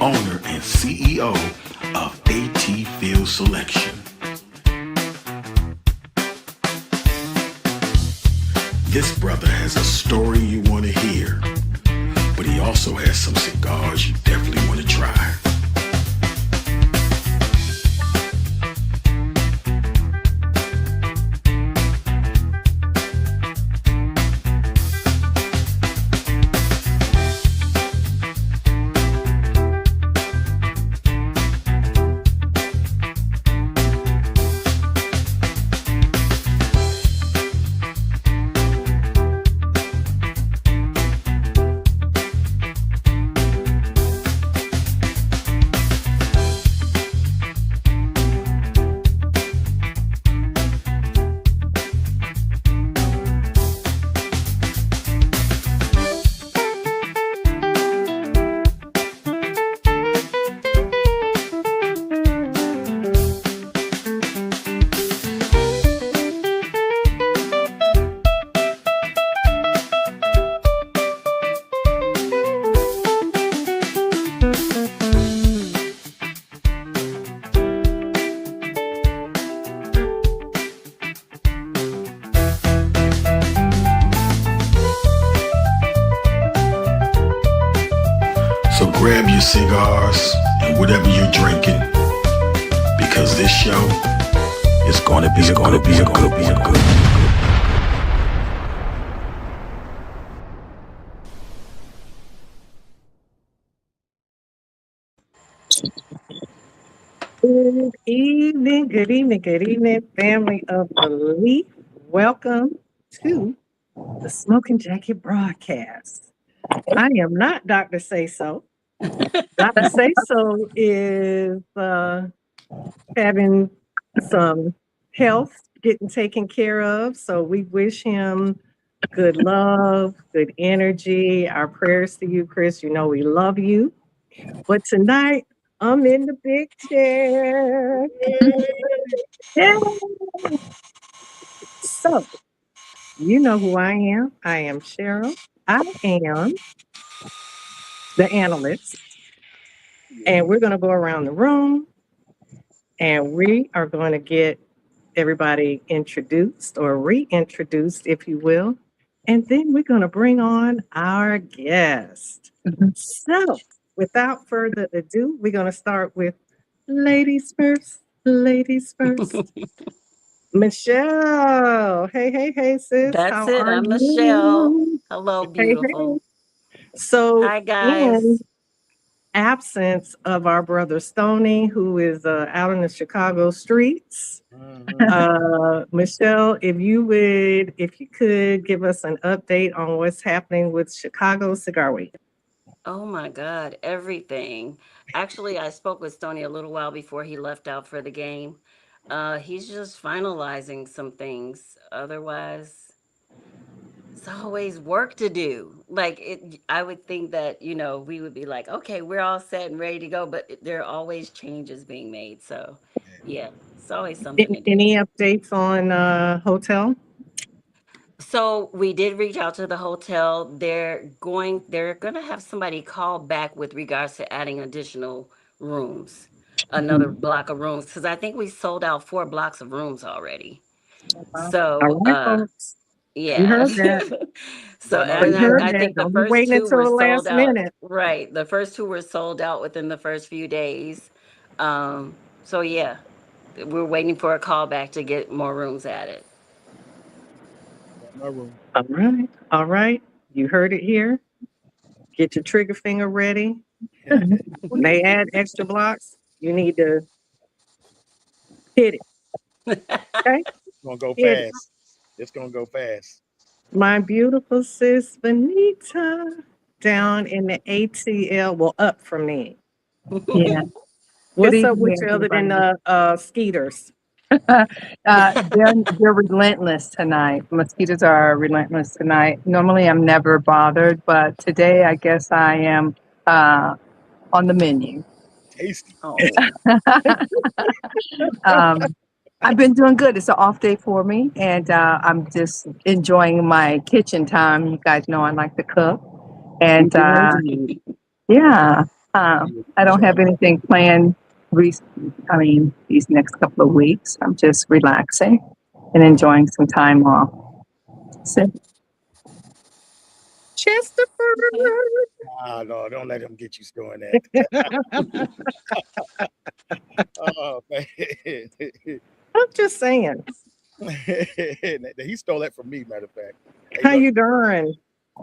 owner and CEO of AT Field Selection. This brother has a story you want to hear, but he also has some cigars you definitely want to try. So grab your cigars and whatever you're drinking, because this show is gonna be a good. Good evening, family of Belief. Welcome to the Smoking Jacket broadcast. I am not Dr. Sayso. Dr. Sayso is having some health getting taken care of, so we wish him good love, good energy. Our prayers to you, Chris. You know we love you. But tonight, I'm in the big chair. Yeah. So, you know who I am. I am Cheryl. I am the analyst, and we're going to go around the room and we are going to get everybody introduced or reintroduced, if you will. And then we're going to bring on our guest. So, without further ado, we're going to start with ladies first. Ladies first. Michelle. Hey, sis. That's How it. are I'm Michelle. you? Hello, Hey. beautiful. So, Hi, in guys. absence of our brother Stony, who is out in the Chicago streets, Michelle, if you could give us an update on what's happening with Chicago Cigar Week. Oh my God, everything. Actually, I spoke with Stoney a little while before he left out for the game. He's just finalizing some things. Otherwise, it's always work to do. Like it, I would think that we would be like, okay, we're all set and ready to go, but there are always changes being made. So, yeah, it's always something to do. Any updates on hotel? So we did reach out to the hotel. They're going to have somebody call back with regards to adding additional rooms, another block of rooms, because I think we sold out 4 blocks of rooms already. All So right, folks. You yeah. heard that. So So and you I, heard I that. think the Don't be first waiting two until were the sold last out. minute. Right. The first two were sold out within the first few days. So yeah, we're waiting for a call back to get more rooms added. All right. You heard it here. Get your trigger finger ready. When they add extra blocks, you need to hit it. Okay? Hit it. My beautiful sis Benita down in the ATL, well, up from me. Yeah. Good What's up with evening, you other than everybody. skeeters? They're relentless tonight. Mosquitoes are relentless tonight. Normally, I'm never bothered, but today, I guess I am on the menu. Oh. um, I've been doing good. It's an off day for me, and I'm just enjoying my kitchen time. You guys know I like to cook, You and do indeed. yeah. I don't have anything planned. These next couple of weeks, I'm just relaxing and enjoying some time off. So, Chesterford. No, don't let him get you doing that. Oh man, I'm just saying. he stole that from me. Matter of fact. Hey, How look, you doing?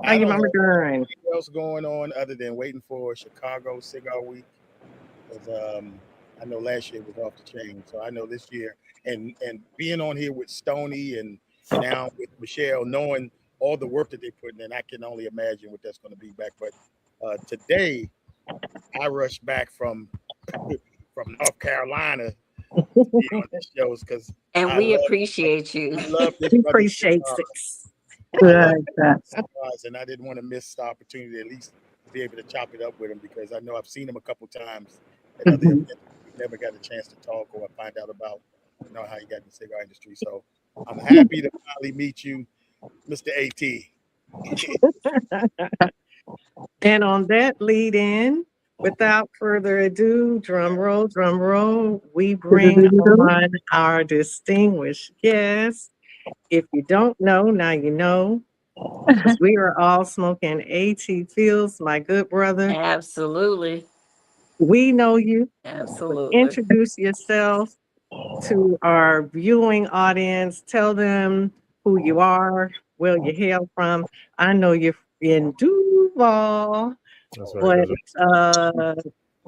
How I your don't mama have doing? anything else going on other than waiting for Chicago Cigar Week. Because I know last year was off the chain, so I know this year, and being on here with Stony and now with Michelle, knowing all the work that they put in, I can only imagine what that's going to be back. But today, I rushed back from from North Carolina to be on these shows because And I we love appreciate you. I love this He brother's appreciates cigar. it. I love good. cigars, and I didn't want to miss the opportunity to at least be able to chop it up with him because I know I've seen him a couple times at other Mhm. events. We've never got a chance to talk or find out about how you got in the cigar industry. So I'm happy to finally meet you, Mr. AT. And on that lead in, without further ado, drum roll, we bring on our distinguished guest. If you don't know, now you know, because we are all smoking AT Fields, my good brother. Absolutely. We know you. But Absolutely. introduce yourself to our viewing audience. Tell them who you are, where you hail from. I know you're in Duval, That's right. but That's right. uh,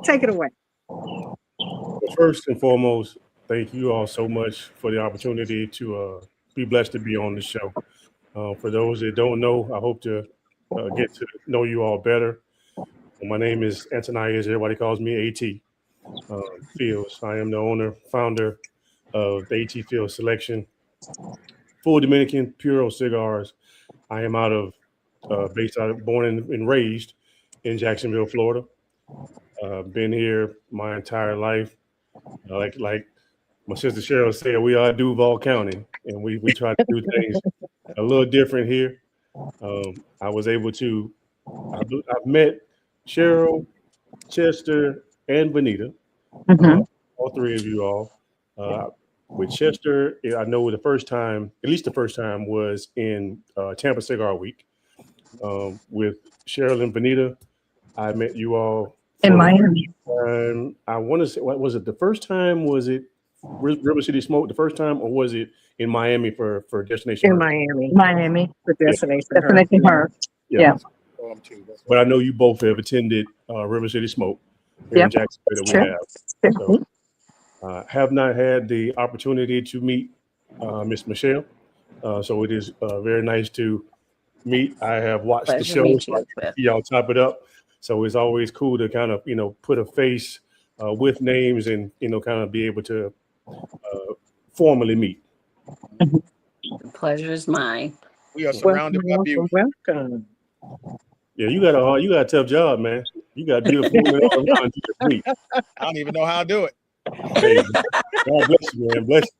take it away. Well, first and foremost, thank you all so much for the opportunity to be blessed to be on the show. For those that don't know, I hope to get to know you all better. My name is Antonias. Everybody calls me AT Fields. I am the owner, founder of the AT Fields Selection, full Dominican Puro cigars. I am born and raised in Jacksonville, Florida. Been here my entire life. Like my sister Cheryl said, we are Duval County, and we try to do things a little different here. I was able to. I've met Cheryl, Chester, and Benita, uh, Mhm. all three of you all. Uh, with Chester, I know the first time, at least the first time, was in Tampa Cigar Week. With Cheryl and Benita, I met you all In for the Miami. first time. I want to say, what was it? The first time was it River City Smoke the first time, or was it in Miami for Destination In Hurricane? Miami, Miami. the Yeah, destination her. Definitely her. yeah. Yeah. Too. That's But right. I know you both have attended River City Smoke here in Yep. Jacksonville that It's we true. have. It's So true. have not had the opportunity to meet Miss Michelle. So it is very nice to meet. I have watched the Pleasure to show, meet so I you. get to see y'all top it up. So it's always cool to kind of put a face with names and kind of be able to formally meet. Mhm. The pleasure is mine. We are Yeah, surrounded Welcome, by welcome, beauty. welcome. yeah, you got a tough job, man. You got beautiful women all around you to meet. I don't even know how I do it. Hey, God bless you, man. Bless you.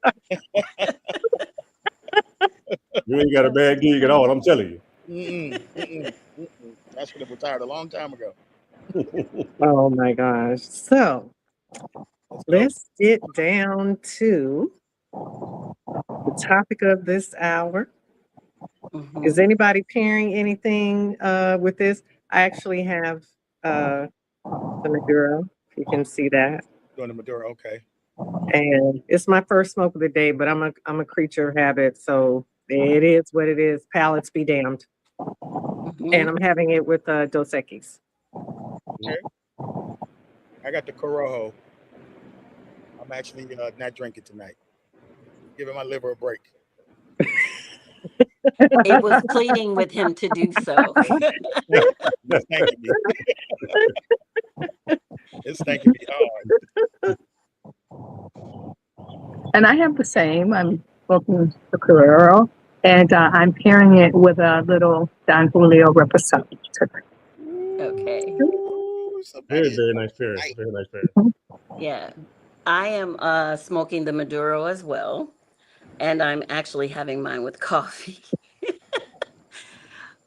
You ain't got a bad gig at all. I'm telling I should have retired a long time ago. you. Oh my gosh. So Let's go. let's get down to the topic of this hour. Is Hmm. anybody pairing anything with this? I actually have uh, the Maduro, if you can see that. Doing the Maduro. Okay. And it's my first smoke of the day, but I'm a creature of habit, so it is what it is. Palates be damned. Hmm. And I'm having it with Dos Equis. Okay. I got the Corojo. I'm actually not drinking tonight. Giving my liver a break. It was pleading with him to do so. It's thanking me. It's thanking me hard. And I have the same. I'm smoking the Carrero, and I'm pairing it with a little Don Julio Reposado. Okay. Ooh, somebody Very, is very nice pairing. right. Very nice pairing. Yeah. I am smoking the Maduro as well. And I'm actually having mine with coffee.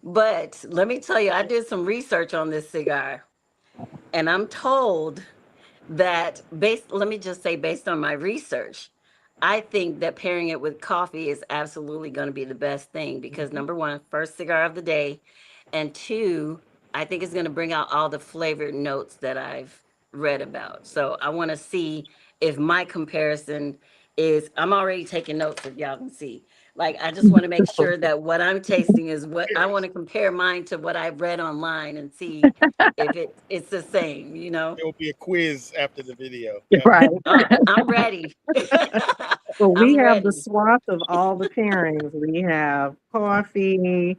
But let me tell you, I did some research on this cigar. And I'm told that let me just say, based on my research, I think that pairing it with coffee is absolutely going to be the best thing because number one, first cigar of the day, and two, I think it's going to bring out all the flavored notes that I've read about. So I want to see if my comparison is, I'm already taking notes if y'all can see. Like, I just want to make sure that what I'm tasting is what I want to compare mine to what I've read online and see if it's the same, you know? There will be a quiz after the video. Right. I'm ready. Well, we I'm have the ready. swath of all the pairings. We have coffee,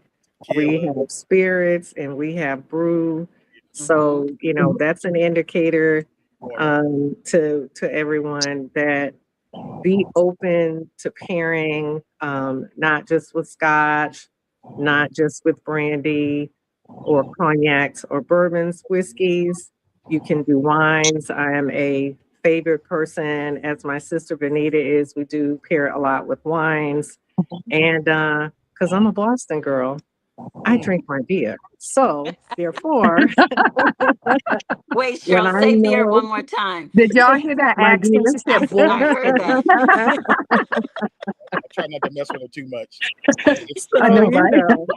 we Killer. have spirits, and we have brew. Hmm. So, that's an indicator Water. to everyone that be open to pairing, not just with scotch, not just with brandy or cognacs or bourbons, whiskeys. You can do wines. I am a favorite person, as my sister Benita is. We do pair a lot with wines. And because I'm a Boston girl, I Mm. drink my beer. So, therefore, Wait, when Cheryl, I say beer know one more time. Did y'all hear that my accent? She said, "Boy." I heard that. I try not to mess with her too much. I so, know, right?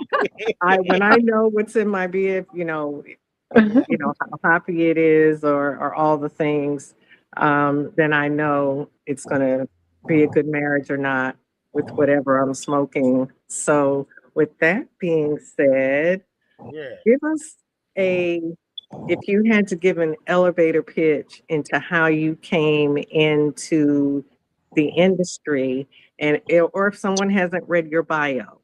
I when I know what's in my beer, how happy it is or all the things, then I know it's gonna be a good marriage or not with whatever I'm smoking. So with that being said, Yeah. give us a if you had to give an elevator pitch into how you came into the industry or if someone hasn't read your bio,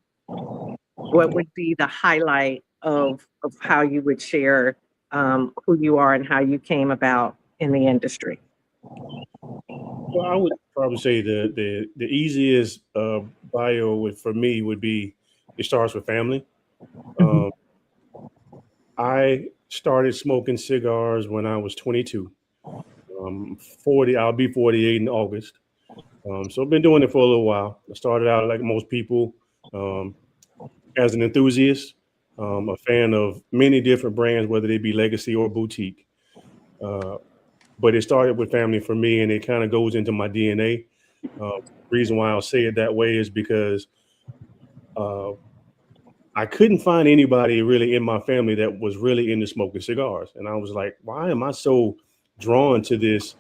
what would be the highlight of how you would share who you are and how you came about in the industry? Well, I would probably say the easiest bio for me would be it starts with family. Mhm. Um, I started smoking cigars when I was 22. 40, I'll be 48 in August. So I've been doing it for a little while. I started out like most people um, as an enthusiast, a fan of many different brands, whether they be legacy or boutique. Uh, but it started with family for me, and it kind of goes into my DNA. Reason why I'll say it that way is because uh, I couldn't find anybody really in my family that was really into smoking cigars, and I was like, why am I so drawn to this?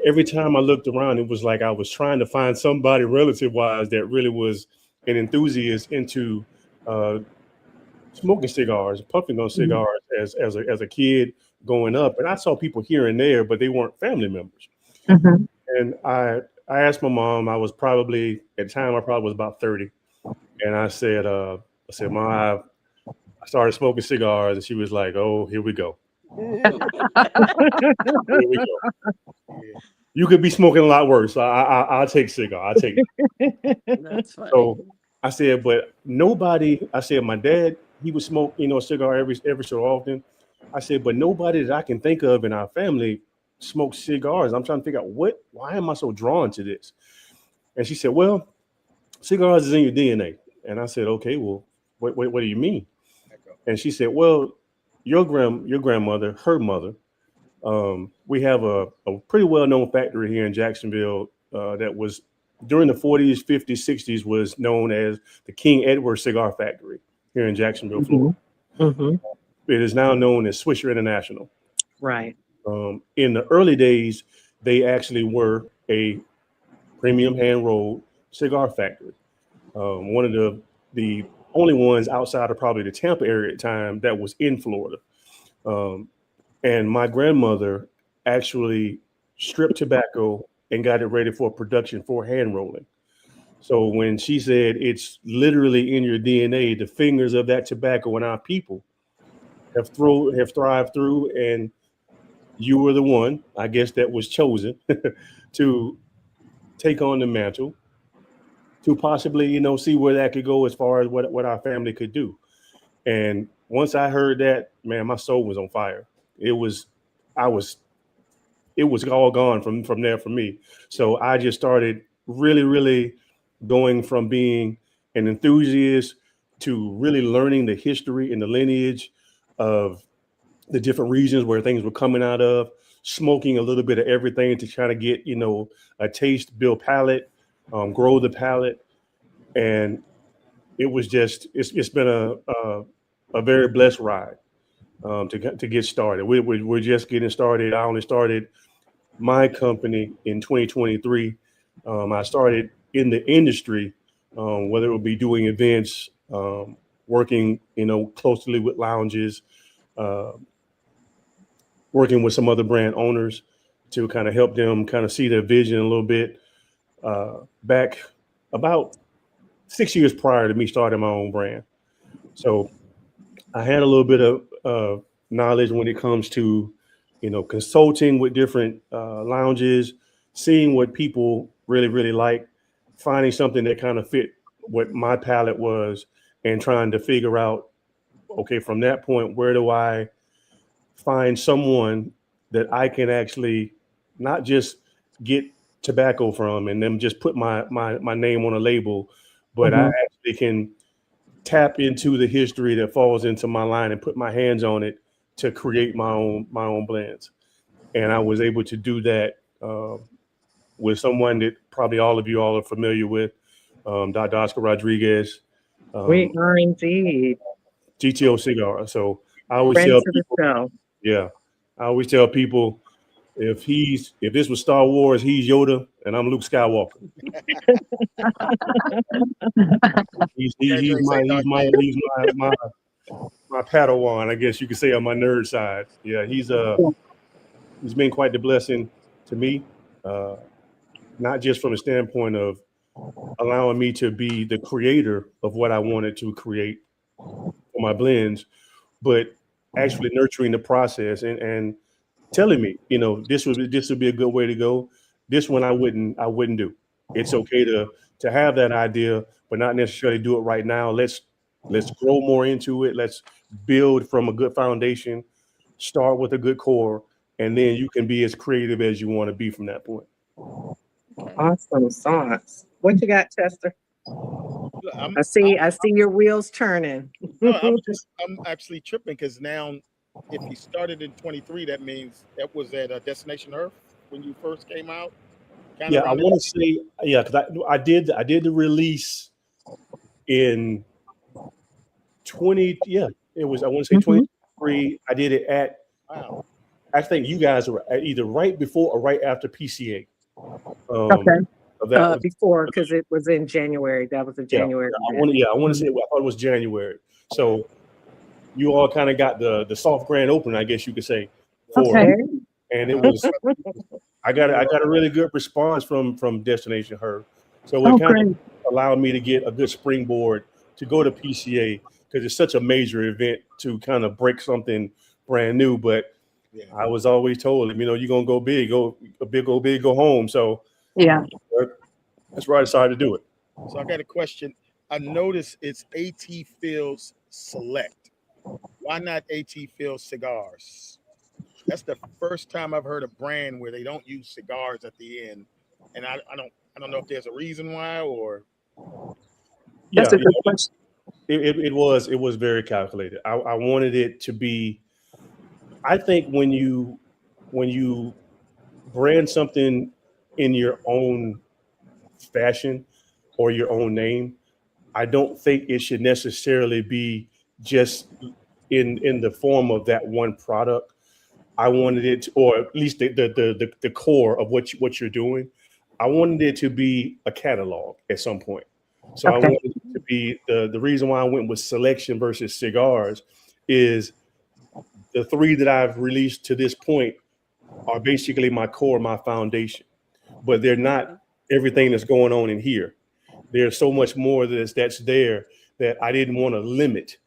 Every time I looked around, it was like I was trying to find somebody relative wise that really was an enthusiast into uh, smoking cigars, puffing on Mhm. cigars as a kid growing up. And I saw people here and there, but they weren't family members. Mhm. And I asked my mom. I was probably at the time I probably was about 30, and I said, Mom, I started smoking cigars, and she was like, Oh, here we go, here we go. Yeah. You could be smoking a lot worse. I'll take cigar. I'll take. That's funny. So I said, but nobody. I said, my dad, he would smoke, a cigar every so often. I said, but nobody that I can think of in our family smokes cigars. I'm trying to figure out why am I so drawn to this? And she said, well, cigars is in your DNA. And I said, okay, well, what do you mean? Echo. And she said, well, your grandmother, her mother, we have a pretty well known factory here in Jacksonville that was during the 40s, 50s, 60s was known as the King Edward Cigar Factory here in Jacksonville, Florida. Mhm. Mhm. It is now known as Swisher International. Right. In the early days, they actually were a premium hand rolled cigar factory. One of the only ones outside of probably the Tampa area at the time that was in Florida. Um, and my grandmother actually stripped tobacco and got it ready for production for hand rolling. So when she said it's literally in your DNA, the fingers of that tobacco in our people have thrived through, and you were the one, I guess, that was chosen to take on the mantle to possibly, see where that could go as far as what our family could do. And once I heard that, man, my soul was on fire. It was, I was it was all gone from there for me. So I just started really, really going from being an enthusiast to really learning the history and the lineage of the different regions where things were coming out of, smoking a little bit of everything to try to get, a taste, build palate, grow the palate. And it was just, it's been a very blessed ride to get started. We're just getting started. I only started my company in 2023. I started in the industry, whether it would be doing events, working, closely with lounges, uh, working with some other brand owners to kind of help them kind of see their vision a little bit. Back about 6 years prior to me starting my own brand. So I had a little bit of knowledge when it comes to, consulting with different lounges, seeing what people really, really like, finding something that kind of fit what my palate was, and trying to figure out, okay, from that point, where do I find someone that I can actually not just get tobacco from and then just put my name on a label, but I Mhm. actually can tap into the history that falls into my line and put my hands on it to create my own blends. And I was able to do that with someone that probably all of you all are familiar with, Dr. Oscar Rodriguez, We um, are indeed. GTO Cigar. So I always Friends tell of the people, show. yeah, I always tell people if this was Star Wars, he's Yoda and I'm Luke Skywalker. He's he, Guys he's may say my he's Darth my Vader. he's my Padawan, I guess you could say, on my nerd side. Yeah, he's been quite the blessing to me, uh, not just from the standpoint of allowing me to be the creator of what I wanted to create for my blends, but actually nurturing the process and telling me, this would be a good way to go. This one I wouldn't do. It's okay to have that idea, but not necessarily do it right now. Let's grow more into it. Let's build from a good foundation, start with a good core, and then you can be as creative as you want to be from that point. Okay. Awesome sauce. What you got, Chester? Look, I see your wheels turning. no, I'm actually tripping because now, if you started in 23, that means that was at Destination Earth when you first came out, kind Yeah, of I around. want to say, yeah, because I did the release in 20, yeah, it was, I want to say Mhm. 23. I did it at, Wow. I think you guys were at either right before or right after PCA. Um, Okay. of that, Before, because it was in January. That was a yeah, January event. I want to Mhm. say, I thought it was January. So you all kind of got the soft grand opening, I guess you could say, for it. Okay. Okay. And it Uh, was, I got a really good response from Destination Her. So it Oh, kind of great. allowed me to get a good springboard to go to PCA because it's such a major event to kind of break something brand new. But yeah. I was always told, you're gonna go big, go big, go home. So Yeah. that's why I decided to do it. So I got a question. I noticed it's AT Fields Select. Why not AT Fields Cigars? That's the first time I've heard a brand where they don't use cigars at the end, and I don't know if there's a reason why or That's Yeah, a good question. it was very calculated. I wanted it to be. I think when you brand something in your own fashion or your own name, I don't think it should necessarily be just in the form of that one product. I wanted it to, or at least the core of what you're doing. I wanted it to be a catalog at some point. So I Okay. wanted it to be the reason why I went with selection versus cigars is the three that I've released to this point are basically my core, my foundation, but they're not Okay. everything that's going on in here. There's so much more that's there that I didn't want to limit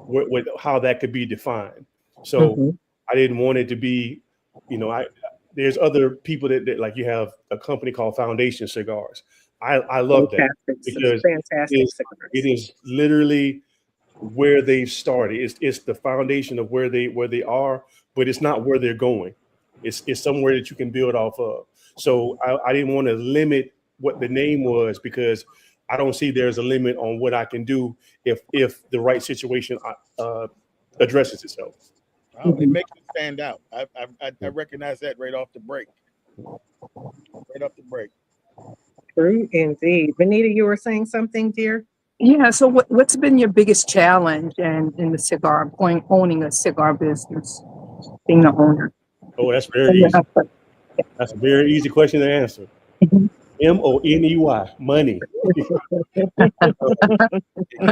with how that could be defined. So Mhm. I didn't want it to be, I there's other people that like you have a company called Foundation Cigars. I love that because it Fantastic is it cigars. is literally where they started. It's the foundation of where they are, but it's not where they're going. It's somewhere that you can build off of. So I didn't want to limit what the name was because I don't see there's a limit on what I can do if the right situation addresses itself. Oh, it makes it stand out. I recognize that right off the break. Right off the break. True indeed. Benita, you were saying something, dear? Yeah. So what's been your biggest challenge in the cigar, owning a cigar business, being the owner? Oh, that's very easy. That's a very easy question to answer. Mhm. MONEY, money. Because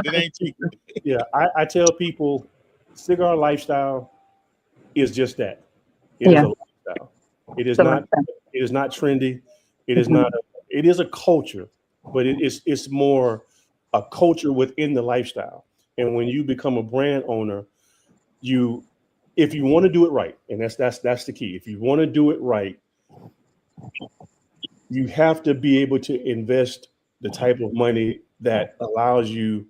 it ain't cheap. Yeah, I tell people cigar lifestyle is just that. It is Yeah. a lifestyle. It is So not like that. it is not trendy. It is not Mhm. it is a culture, but it's more a culture within the lifestyle. And when you become a brand owner, you if you want to do it right, and that's the key. If you want to do it right, you have to be able to invest the type of money that allows you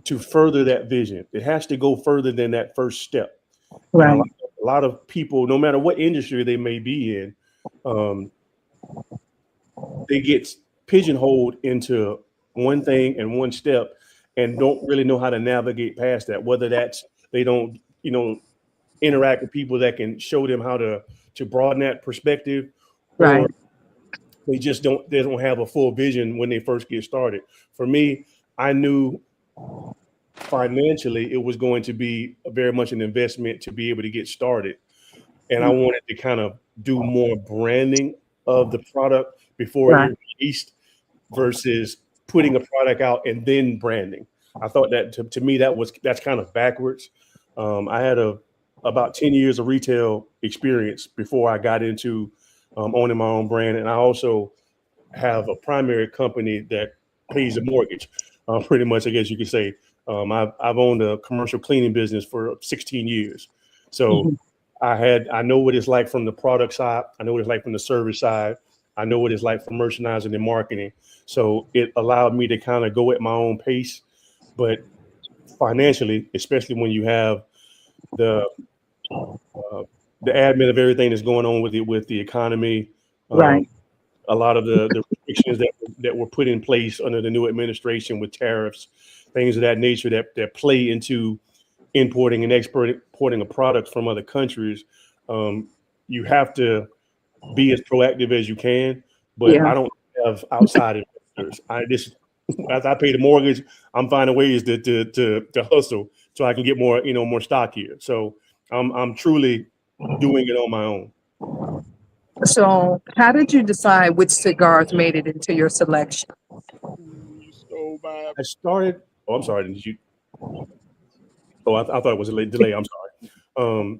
to further that vision. It has to go further than that first step. And Right. a lot of people, no matter what industry they may be in, um, they get pigeonholed into one thing and one step and don't really know how to navigate past that. Whether that's they don't, interact with people that can show them how to broaden that perspective, or Right. they don't have a full vision when they first get started. For me, I knew financially it was going to be very much an investment to be able to get started, and I wanted to kind of do more branding of the product before Right. it released versus putting a product out and then branding. I thought that to me that's kind of backwards. I had about 10 years of retail experience before I got into owning my own brand, and I also have a primary company that pays a mortgage. Pretty much, I guess you could say. I've owned a commercial cleaning business for 16 years, so Mhm. I know what it's like from the product side. I know what it's like from the service side. I know what it's like for merchandising and marketing. So it allowed me to kind of go at my own pace, but financially, especially when you have the uh, the admin of everything that's going on with the economy, um, Right. a lot of the restrictions that were put in place under the new administration with tariffs, things of that nature that play into importing and exporting a product from other countries. Um, you have to be as proactive as you can, but Yeah. I don't have outside investors. I just as I pay the mortgage, I'm finding ways to hustle so I can get more stock here. So I'm truly doing it on my own. So how did you decide which cigars made it into your selection? Ooh, you stole my. I started. Oh, I'm sorry. Did you? Oh, I thought it was a late delay. I'm sorry.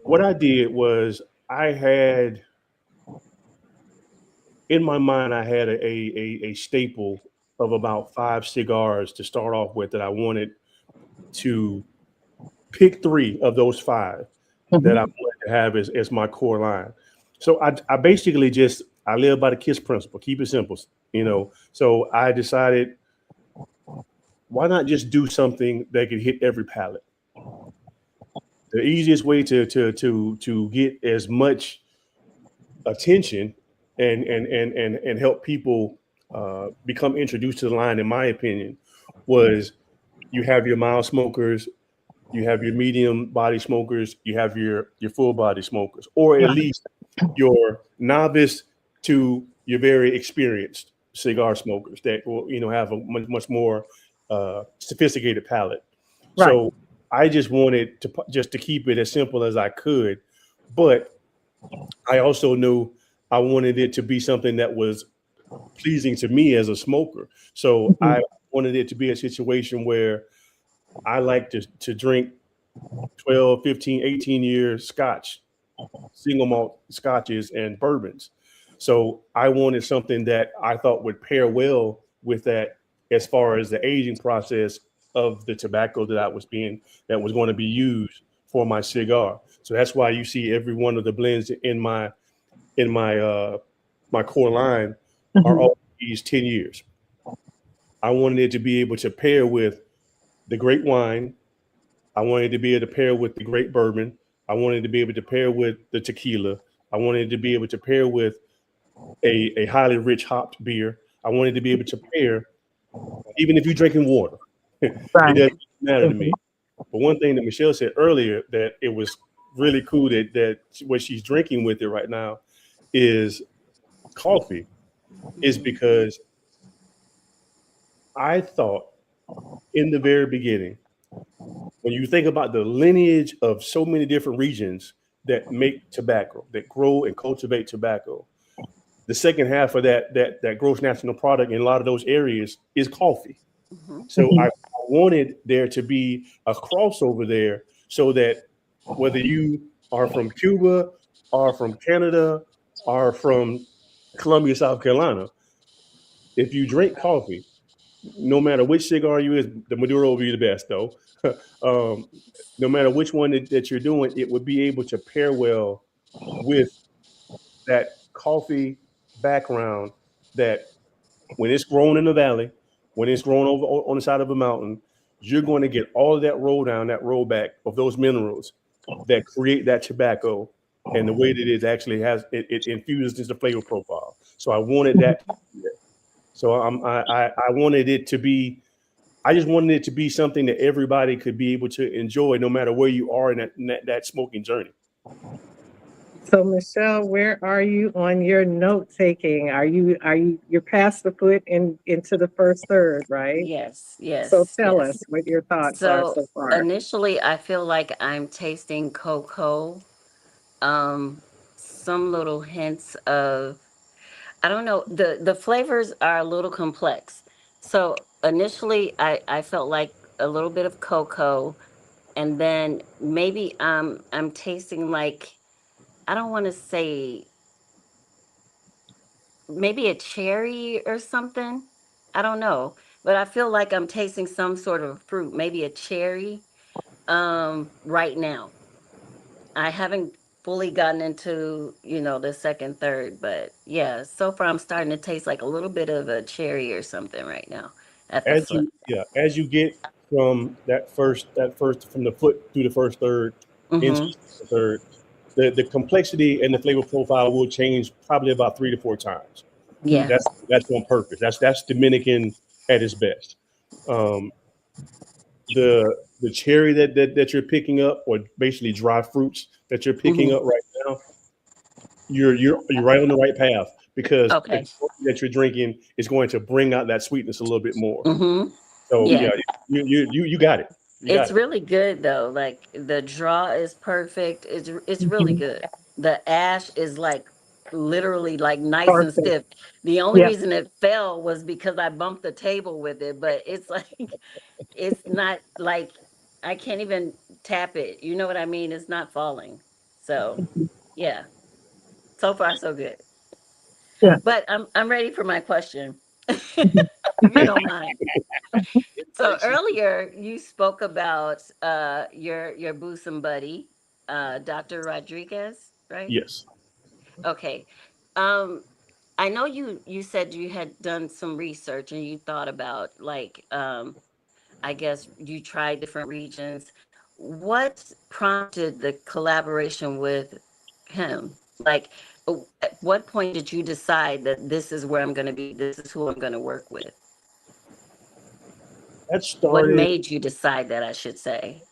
What I did was I had in my mind I had a staple of about 5 cigars to start off with that I wanted to pick 3 of those 5 that I Mhm. wanted to have as my core line. So I basically just I live by the KISS principle, keep it simple. So I decided why not just do something that could hit every palate. The easiest way to get as much attention and help people become introduced to the line, in my opinion, was you have your mild smokers, you have your medium body smokers, you have your full body smokers, or at Right. least your novice to your very experienced cigar smokers that will have a much more sophisticated palate. Right. So I just wanted to keep it as simple as I could, but I also knew I wanted it to be something that was pleasing to me as a smoker. So Mhm. I wanted it to be a situation where I like to drink 12, 15, 18-year scotch, single malt scotches and bourbons. So I wanted something that I thought would pair well with that as far as the aging process of the tobacco that was going to be used for my cigar. So that's why you see every one of the blends in my core line are Mhm. all these 10 years. I wanted it to be able to pair with the great wine. I wanted to be able to pair with the great bourbon. I wanted to be able to pair with the tequila. I wanted to be able to pair with a highly rich hopped beer. I wanted to be able to pair, even if you're drinking water, it Right. doesn't matter to me. Mhm. But one thing that Michelle said earlier that it was really cool that what she's drinking with it right now is coffee, is Mhm. because I thought in the very beginning, when you think about the lineage of so many different regions that make tobacco, that grow and cultivate tobacco, the second half of that gross national product in a lot of those areas is coffee. Mhm. So I wanted there to be a crossover there so that whether you are from Cuba or from Canada or from Columbia, South Carolina, if you drink coffee, no matter which cigar you is, the Maduro will be the best though. um, no matter which one that you're doing, it would be able to pair well with that coffee background that when it's grown in the valley, when it's grown over on the side of a mountain, you're going to get all of that roll down, that rollback of those minerals that create that tobacco and the way that it actually has it infuses into the flavor profile. So I wanted that. So I wanted it to be. I just wanted it to be something that everybody could be able to enjoy, no matter where you are in that smoking journey. So Michelle, where are you on your note taking? You're past the foot into the first third, right? Yes, So yes, tell yes. us what your thoughts are So so far. initially, I feel like I'm tasting cocoa. Um, some little hints of, I don't know, the flavors are a little complex. So initially, I felt like a little bit of cocoa, and then maybe I'm tasting like, I don't want to say, maybe a cherry or something. I don't know, but I feel like I'm tasting some sort of fruit, maybe a cherry. Right now, I haven't fully gotten into, the second, third, but yeah, so far I'm starting to taste like a little bit of a cherry or something right now at the foot. As you get from that first from the foot through the first third into Mm-hmm. the second third, the complexity and the flavor profile will change probably about 3 to 4 times. Yeah. That's on purpose. That's Dominican at its best. Um, the cherry that you're picking up, or basically dry fruits that you're picking Mm-hmm. up right now, you're right on the right path because the Okay. coffee that you're drinking is going to bring out that sweetness a little bit more. Mm-hmm. So Yeah. yeah, you got it. You got It's it. really good though. Like the draw is perfect. It's really good. The ash is like literally like nice and Perfect. stiff. The only Yeah. reason it fell was because I bumped the table with it, but it's like it's not like I can't even tap it. You know what I mean? It's not falling. So, yeah. So far so good. Yeah. But I'm ready for my question. If you don't mind. So earlier you spoke about your bosom buddy, Dr. Rodriguez, right? Yes, Okay. Um I know you said you had done some research and you thought about like I guess you tried different regions. What prompted the collaboration with him? Like, at what point did you decide that this is where I'm going to be? This is who I'm going to work with? that What started. made you decide that, I should say?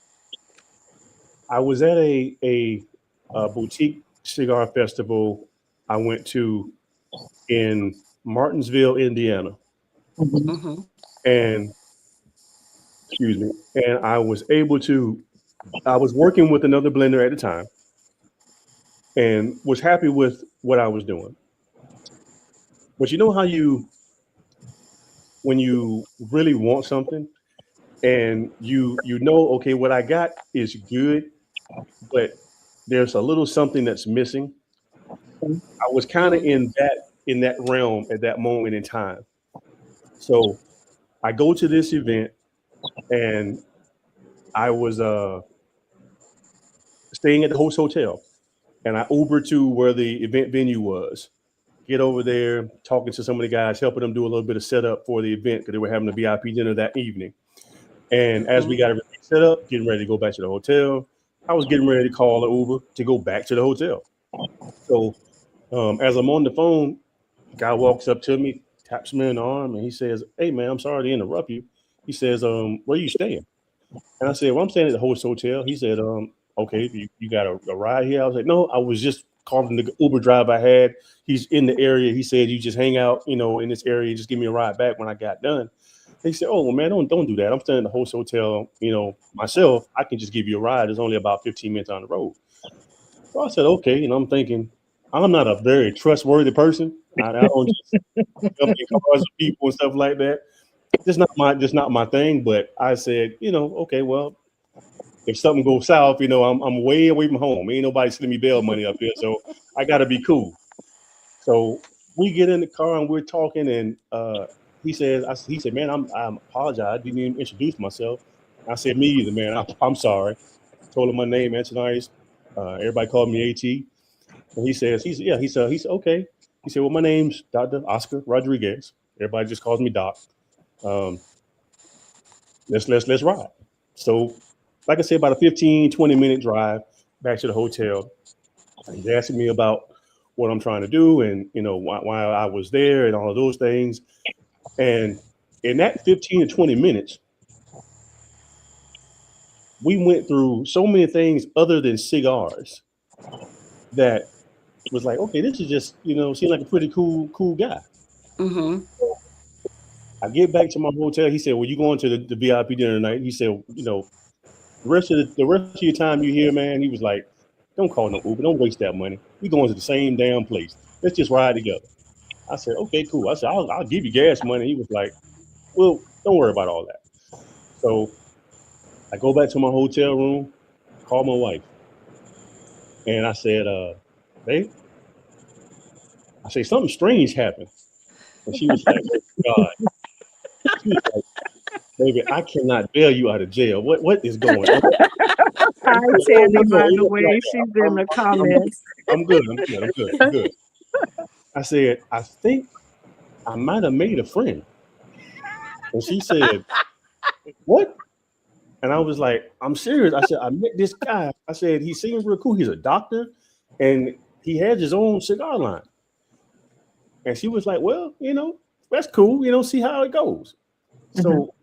I was at a boutique cigar festival I went to in Martinsville, Indiana, Mhm. Mm-hmm. and excuse me, and I was able to. I was working with another blender at the time, and was happy with what I was doing. But you know how when you really want something and you know, okay, what I got is good, but there's a little something that's missing. I was kind of Mm-hmm. in that realm at that moment in time. So I go to this event, and I was staying at the host hotel, and I Uber to where the event venue was. Get over there, talking to some of the guys, helping them do a little bit of setup for the event because they were having a VIP dinner that evening. And as Mm-hmm. we got everything set up, getting ready to go back to the hotel, I was getting ready to call an Uber to go back to the hotel. So as I'm on the phone, guy walks up to me, taps me in the arm, and he says, "Hey man, I'm sorry to interrupt you." He says, "Where you staying?" And I said, "Well, I'm staying at the host hotel." He said, okay, you got a ride here? I was like, no, I was just calling the Uber driver I had. He's in the area. He said, you just hang out, in this area. Just give me a ride back when I got done. They said, oh, well, man, don't do that. I'm staying in the host hotel, myself. I can just give you a ride. It's only about 15 minutes on the road. So I said, okay. And I'm thinking, I'm not a very trustworthy person. I don't just jump in cars with people and stuff like that. Just not my thing. But I said, okay, well, if something goes south, I'm way away from home. Ain't nobody sending me bail money up here, so I got to be cool. So we get in the car and we're talking, and he said, man, I apologize. I didn't even introduce myself. I said, me either, man. I'm sorry. Told him my name, Antonius. Everybody called me AT. And he said, okay. He said, well, my name's Dr. Oscar Rodriguez. Everybody just calls me Doc. Um, let's ride. So, like I said, about a 15, 20-minute drive back to the hotel. He's asking me about what I'm trying to do and, why I was there and all of those things. And in that 15 to 20 minutes, we went through so many things other than cigars that was like, okay, this is just, seemed like a pretty cool guy. Mm-hmm. I get back to my hotel. He said, well, you going to the VIP dinner tonight? He said, the rest of your time you here, man. He was like, don't call no Uber. Don't waste that money. We going to the same damn place. Let's just ride together. I said, okay, cool. I said, I'll give you gas money. He was like, well, don't worry about all that. So I go back to my hotel room, call my wife, and I said, babe, I say something strange happened. And she was like, oh, God. She was like, baby, I cannot bail you out of jail. What is going on? Hi, No, Tammy, by the no, way. She's in the comments. I'm good. I'm good. I said, I think I might have made a friend. And she said, what? And I was like, I'm serious. I said, I met this guy. I said, he seems real cool. He's a doctor and he has his own cigar line. And she was like, well, that's cool. See how it goes. So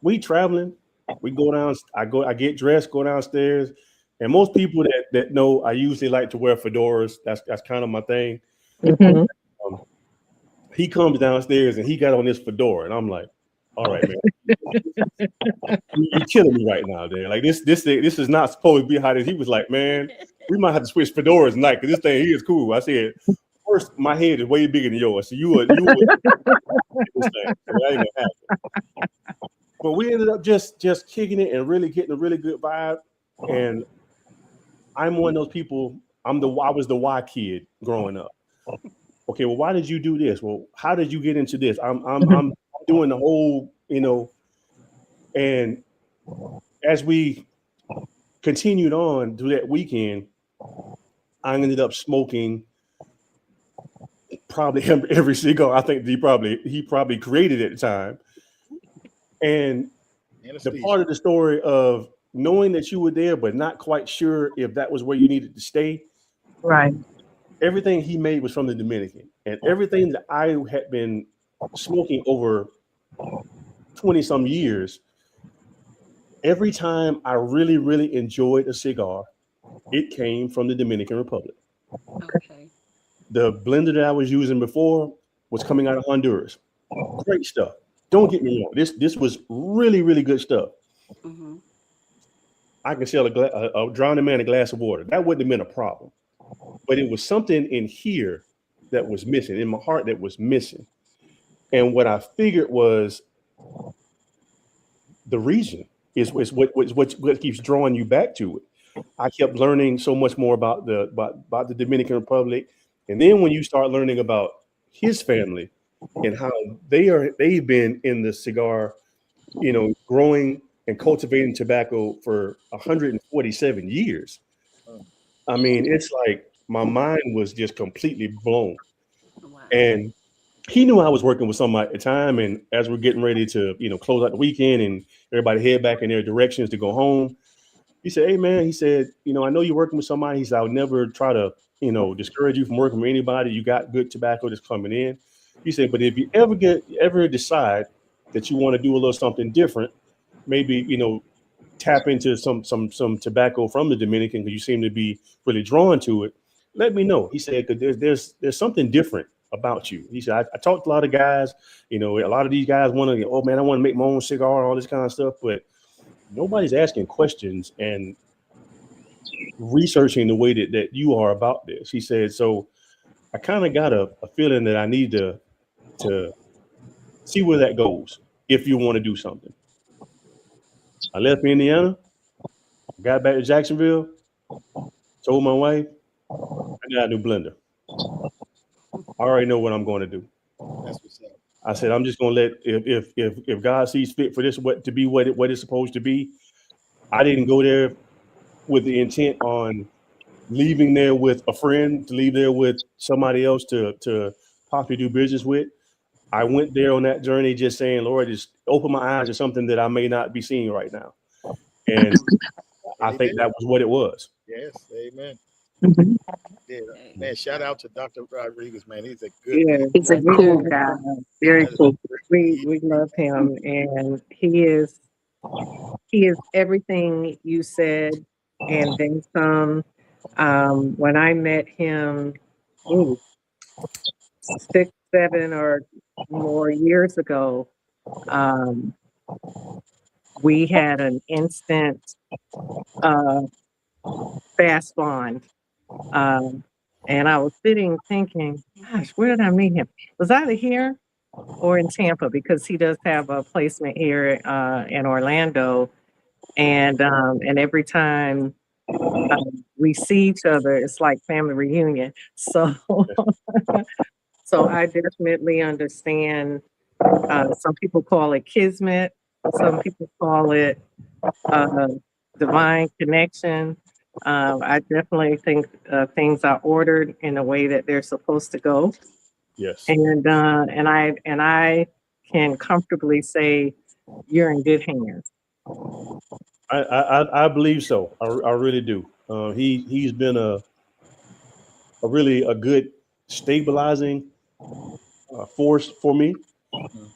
we traveling, we go down, I get dressed, go downstairs. And most people that know, I usually like to wear fedoras. That's kind of my thing. Mm-hmm. He comes downstairs and he got on this fedora. And I'm like, all right, man, you're killing me right now, dude. Like this is not supposed to be how this. He was like, man, we might have to switch fedoras tonight because this thing here is cool. I said, first, my head is way bigger than yours, so you would this thing. So that ain't gonna happen. But we ended up just kicking it and really getting a really good vibe. And I'm one of those people. I was the why kid growing up. Okay, well, why did you do this? Well, how did you get into this? I'm doing the whole, and as we continued on through that weekend, I ended up smoking probably every cigar I think he probably created at the time. And the part of the story of knowing that you were there, but not quite sure if that was where you needed to stay. Right. Everything he made was from the Dominican, and everything that I had been smoking over 20 some years, every time I really, really enjoyed a cigar, it came from the Dominican Republic. Okay. The blender that I was using before was coming out of Honduras. Great stuff. Don't get me wrong. This was really, really good stuff. Mm-hmm. I can sell a drowning man a glass of water. That wouldn't have been a problem. But it was something in here that was missing, in my heart that was missing. And what I figured was the reason is what keeps drawing you back to it. I kept learning so much more about the Dominican Republic. And then when you start learning about his family and how they've been in the cigar, growing and cultivating tobacco for 147 years. I mean, it's like my mind was just completely blown. Wow. And he knew I was working with somebody at the time. And as we're getting ready to, close out the weekend and everybody head back in their directions to go home, he said, hey, man, he said, I know you're working with somebody. He said, I'll never try to, discourage you from working with anybody. You got good tobacco that's coming in. He said, but if you ever decide that you want to do a little something different, maybe, tap into some tobacco from the Dominican because you seem to be really drawn to it, let me know. He said, because there's something different about you. He said, I talked to a lot of guys, a lot of these guys want to, oh man, I want to make my own cigar, all this kind of stuff, but nobody's asking questions and researching the way that you are about this. He said, so I kind of got a feeling that I need to see where that goes if you want to do something. I left Indiana, got back to Jacksonville, told my wife, I got a new blender. I already know what I'm going to do. That's what's up. I said, I'm just going to let, if God sees fit for this to be what it's supposed to be. I didn't go there with the intent on leaving there with a friend, to leave there with somebody else to possibly do business with. I went there on that journey just saying, Lord, just open my eyes to something that I may not be seeing right now. And I think that was what it was. Yes, amen. Mhm. Yeah, man, shout out to Dr. Rodriguez, man. He's a good Yeah, man. He's a we cool love guy. him. Very That is cool. great. We love him, and he is everything you said, and then some. When I met him, ooh, 6, 7, or more years ago, um, we had an instant uh, fast bond. Um, and I was sitting thinking, gosh, where did I meet him? Was either here or in Tampa, because he does have a placement here in Orlando. And every time we see each other, it's like family reunion. So, so I definitely understand. Some people call it kismet. Some people call it uh, divine connection. I definitely think things are ordered in a way that they're supposed to go, Yes. and I can comfortably say you're in good hands. I believe so. I really do. He's been a really a good stabilizing force for me.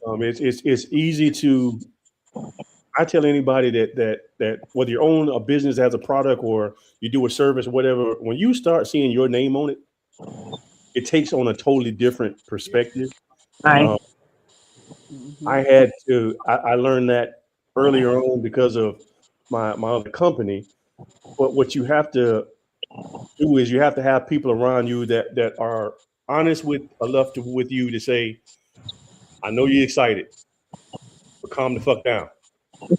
It's easy to. I tell anybody that whether you own a business as a product or you do a service, whatever, when you start seeing your name on it, it takes on a totally different perspective. Right. Um, I learned that earlier on because of my other company. But what you have to do is you have to have people around you that are honest with enough with you to say, I know you're excited, but calm the fuck down.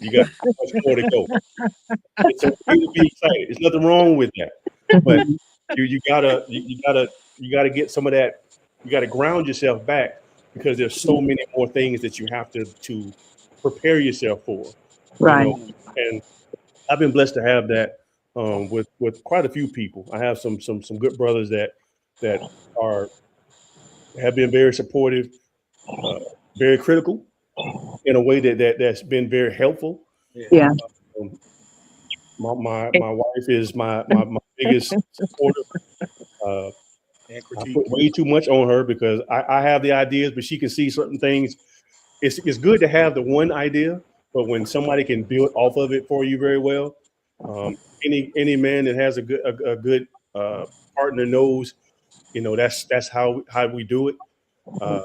You got much more to go. It's okay to be excited. There's nothing wrong with that. But you gotta get some of that. You gotta ground yourself back because there's so many more things that you have to prepare yourself for. Right. And I've been blessed to have that with quite a few people. I have some good brothers that are have been very supportive, uh, very critical in a way that's been very helpful. Yeah. Um, my wife is my biggest supporter. Uh, And I critique. put way too much on her because I have the ideas, but she can see certain things. It's good to have the one idea, but when somebody can build off of it for you very well, um, any man that has a good partner knows, that's how we do it. Uh,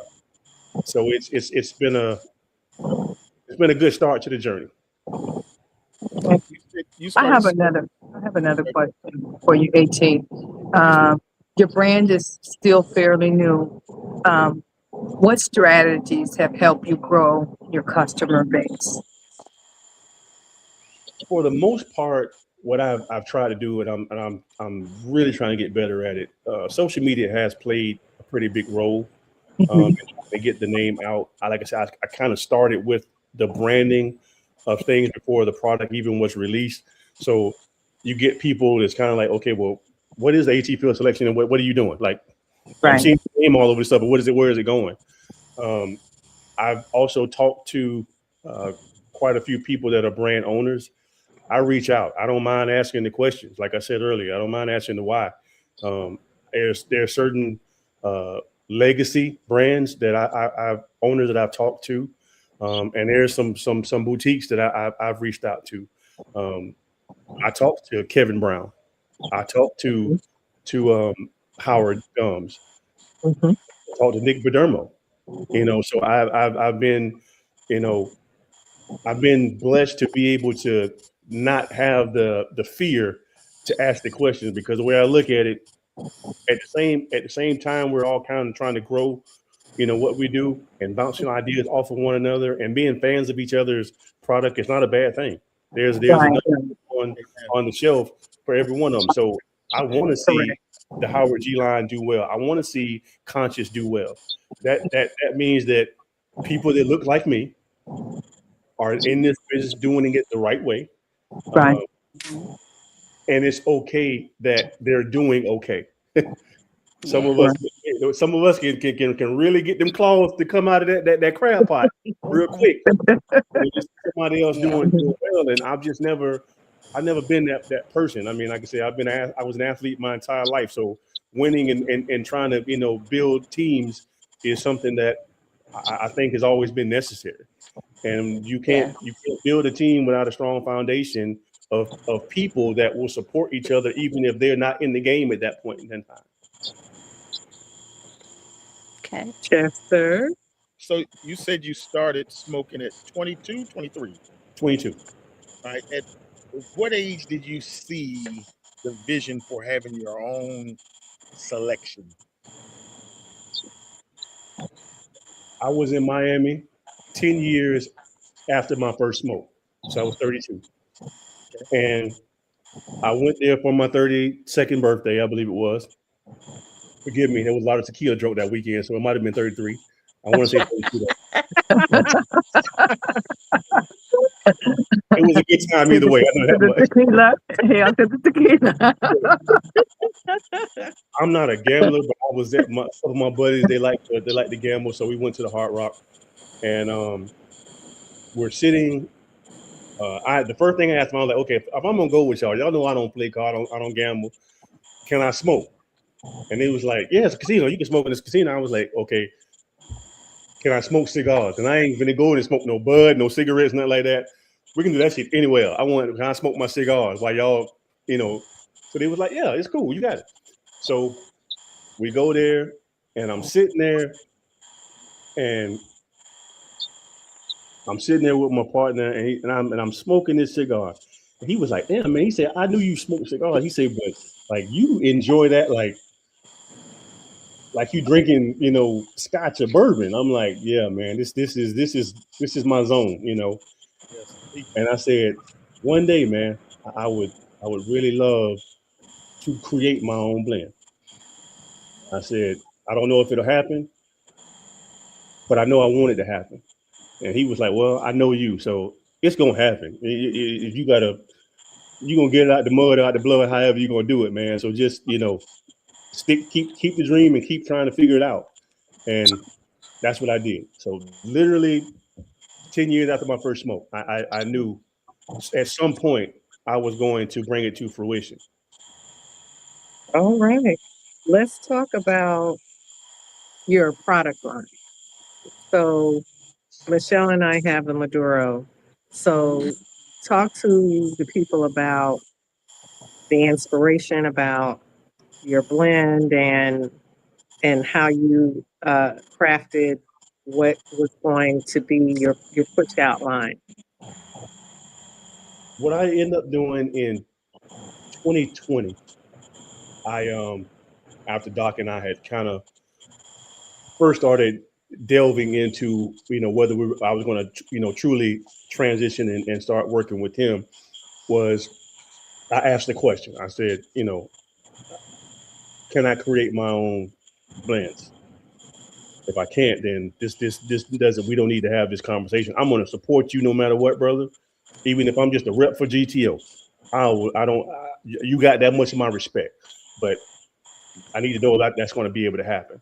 so it's been a good start to the journey. You I have started. another question for you, AT. Your brand is still fairly new. What strategies have helped you grow your customer base? For the most part, what I've tried to do, and I'm really trying to get better at it. Social media has played a pretty big role Mhm. in trying to get the name out. Like I said, I kind of started with the branding of things before the product even was released. So you get people that's kind of like, okay, well, what is the AT Field Selection, and what are you doing? Like, I'm Right. seeing the name all over the stuff, but what is it? Where is it going? Um, I've also talked to uh, quite a few people that are brand owners. I reach out. I don't mind asking the questions. Like I said earlier, I don't mind asking the why. Um, there's certain legacy brands that I've owners that I've talked to, and there's some boutiques that I've reached out to. Um, I talked to Kevin Brown. I talked to Howard Gums. Mhm. I talked to Nick Badermo. So I've been, you know, I've been blessed to be able to not have the fear to ask the questions, because the way I look at it, at the same time, we're all kind of trying to grow, what we do, and bouncing ideas off of one another and being fans of each other's product is not a bad thing. There's Right, enough right, on Amen. on the shelf for every one of them. So I want to correct. see the Howard G line do well. I want to see Conscious do well. That means that people that look like me are in this business doing it the right way. Right, Uh, and it's okay that they're doing okay. Some Yeah. of us, correct. can really get them claws to come out of that crab pot real quick. When you see somebody else Yeah. doing Mhm. well, and I've never been that person. I mean, like I said, I was an athlete my entire life, so winning and trying to build teams is something that I think has always been necessary. And Yeah. you can't build a team without a strong foundation of people that will support each other, even if they're not in the game at that point in time. Okay. Chester. So you said you started smoking at 22, 23. 22. Right? At what age did you see the vision for having your own selection? I was in Miami 10 years after my first smoke. So I was 32. Okay. And I went there for my 32nd birthday, I believe it was. Forgive me, there was a lot of tequila drunk that weekend, so it might have been 33. I want to say 32 though. It was a good time To either the, way. I know to that the much. tequila. Hell to the tequila. I'm not a gambler, but I was at some of my buddies. They like to gamble, so we went to the Hard Rock, and we're sitting. The first thing I asked them, I was like, okay, if I'm gonna go with y'all know I don't play card, I don't gamble. Can I smoke? And they was like, yeah, it's a casino. You can smoke in this casino. I was like, okay, can I smoke cigars? And I ain't gonna go in and smoke no bud, no cigarettes, nothing like that. We can do that shit anywhere. Can I smoke my cigars while y'all, you know? So they was like, yeah, it's cool. You got it. So we go there, and and I'm sitting there with my partner, and I'm smoking this cigar. And he was like, damn, man. He said, I knew you smoked cigars. He said, but like you enjoy that, like you drinking, scotch or bourbon. I'm like, yeah, man, this is my zone. Yes, indeed. And I said, one day, man, I would really love to create my own blend. I said, I don't know if it'll happen, but I know I want it to happen. And he was like, well, I know you, so it's gonna happen. If you're gonna get it out the mud, out the blood, however you're gonna do it, man. So just keep the dream and keep trying to figure it out. And that's what I did. So literally 10 years after my first smoke, I knew at some point I was going to bring it to fruition. All right. Let's talk about your product line. So Michelle and I have the Maduro. So talk to the people about the inspiration about your blend and how you crafted what was going to be your push out line. What I ended up doing in 2020, I after Doc and I had kind of first started delving into whether I was going to truly transition and start working with him, was I asked the question. I said, can I create my own blends? If I can't, then this doesn't. We don't need to have this conversation. I'm going to support you no matter what, brother. Even if I'm just a rep for GTO, I don't. You got that much of my respect, but I need to know that that's going to be able to happen.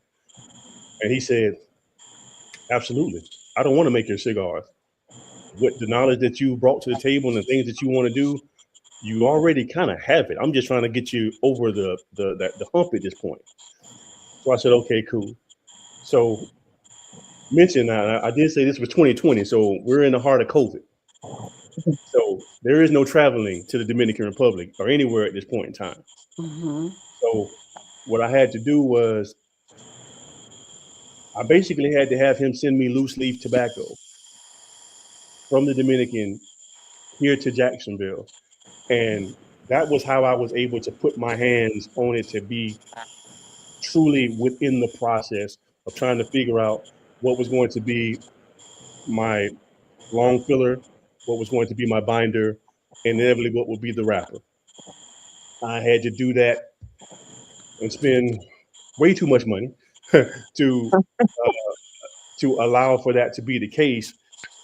And he said, absolutely. I don't want to make your cigars. With the knowledge that you brought to the table and the things that you want to do, you already kind of have it. I'm just trying to get you over the hump at this point. So I said, okay, cool. So mention that I did say this was 2020, so we're in the heart of COVID. So there is no traveling to the Dominican Republic or anywhere at this point in time. Mm-hmm. So what I had to do was I basically had to have him send me loose leaf tobacco from the Dominican here to Jacksonville. And that was how I was able to put my hands on it to be truly within the process of trying to figure out what was going to be my long filler, what was going to be my binder, and inevitably what would be the wrapper. I had to do that and spend way too much money to to allow for that to be the case.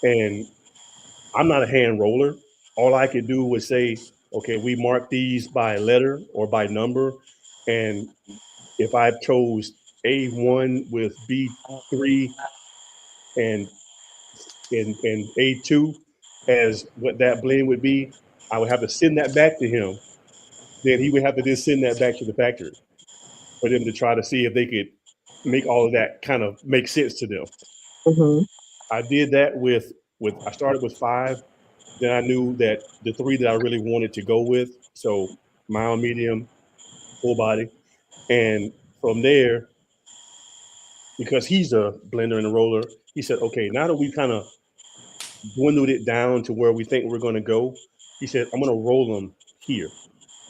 And I'm not a hand roller. All I could do was say, okay, we mark these by letter or by number, and if I chose A1 with B3 and and A2 as what that blend would be, I would have to send that back to him. Then he would have to then send that back to the factory for them to try to see if they could make all of that kind of make sense to them. Mhm. I did that with I started with five. Then I knew that the three that I really wanted to go with, so mild, medium, full body, and from there, because he's a blender and a roller, he said, okay, now that we kind of dwindled it down to where we think we're going to go, he said, I'm going to roll them here.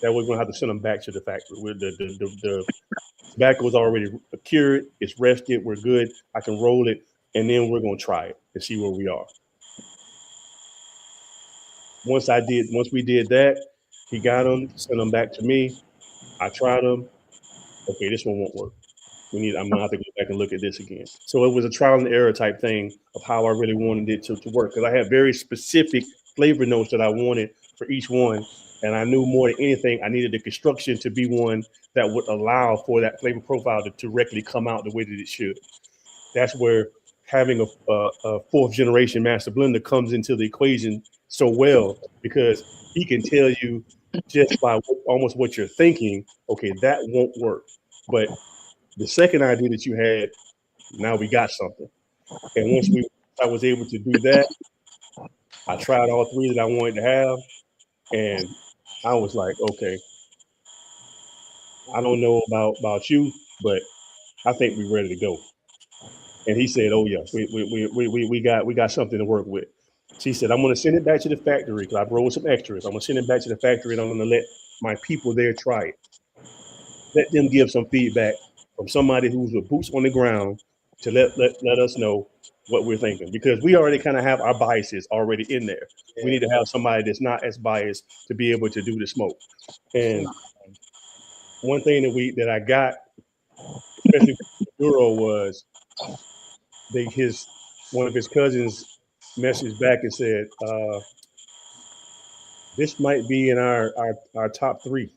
That way, we're going to have to send them back to the factory. Where the tobacco is already cured, it's rested, we're good. I can roll it, and then we're going to try it and see where we are. Once we did that, he got them, sent them back to me. I tried them. Okay, this one won't work. I'm gonna have to go back and look at this again. So it was a trial and error type thing of how I really wanted it to work. Because I had very specific flavor notes that I wanted for each one. And I knew more than anything, I needed the construction to be one that would allow for that flavor profile to directly come out the way that it should. That's where having a fourth generation master blender comes into the equation so well, because he can tell you just by almost what you're thinking, okay, that won't work. But the second idea that you had, now we got something. And I was able to do that, I tried all three that I wanted to have, and I was like, okay, I don't know about you, but I think we're ready to go. And he said, oh yeah, we got something to work with. She said, I'm going to send it back to the factory because I brought some extras. I'm going to send it back to the factory and I'm going to let my people there try it. Let them give some feedback from somebody who's with boots on the ground to let us know what we're thinking, because we already kind of have our biases already in there. We Yeah. need to have somebody that's not as biased to be able to do the smoke. And one thing that I got, especially with Maduro, was his one of his cousins messaged back and said, this might be in our top three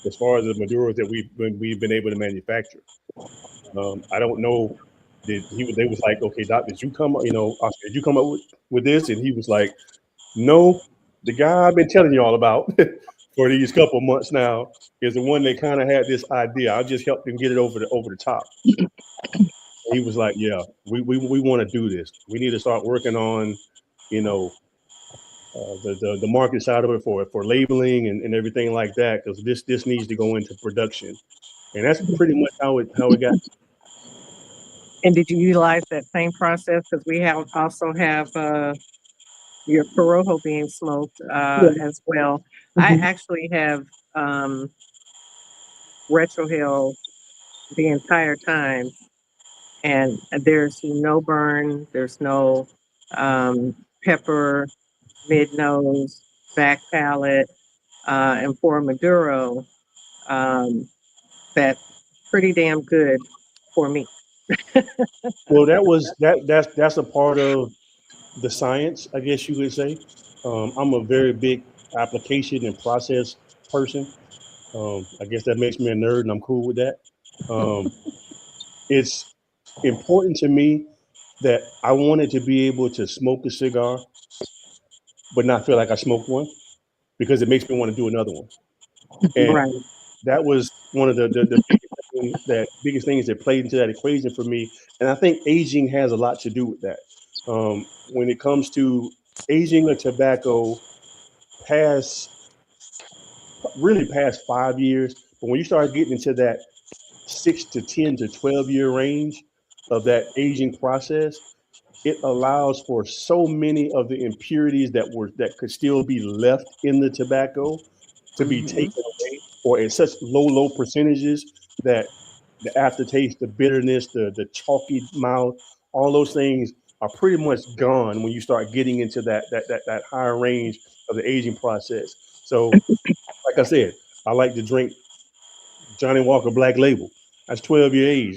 as far as the Maduros that we've been able to manufacture. I don't know. They was like, okay, Doc, did you come? Did you come up with this? And he was like, no, the guy I've been telling you all about for these couple months now is the one that kind of had this idea. I just helped him get it over the top. He was like, yeah, we want to do this. We need to start working on, you know, the market side of it for labeling and everything like that, because this needs to go into production. And that's pretty much how it got. And did you utilize that same process? Because we also have your Corojo being smoked as well. I actually have um, retrohaled the entire time, and there's no burn, there's no pepper, mid nose, back palate, and for Maduro, um, that's pretty damn good for me. Well, that's a part of the science, I guess you could say. I'm a very big application and process person. I guess that makes me a nerd, and I'm cool with that. Um, it's important to me that I wanted to be able to smoke a cigar, but not feel like I smoked one, because it makes me want to do another one. And Right. that was one of the biggest things that played into that equation for me. And I think aging has a lot to do with that. When it comes to aging a tobacco past really past 5 years, but when you start getting into that 6 to 10 to 12 year range of that aging process, it allows for so many of the impurities that could still be left in the tobacco to be Mm-hmm. taken away, or at such low percentages that the aftertaste, the bitterness, the chalky mouth, all those things are pretty much gone when you start getting into that higher range of the aging process. So, like I said, I like to drink Johnny Walker Black Label. That's 12 year age.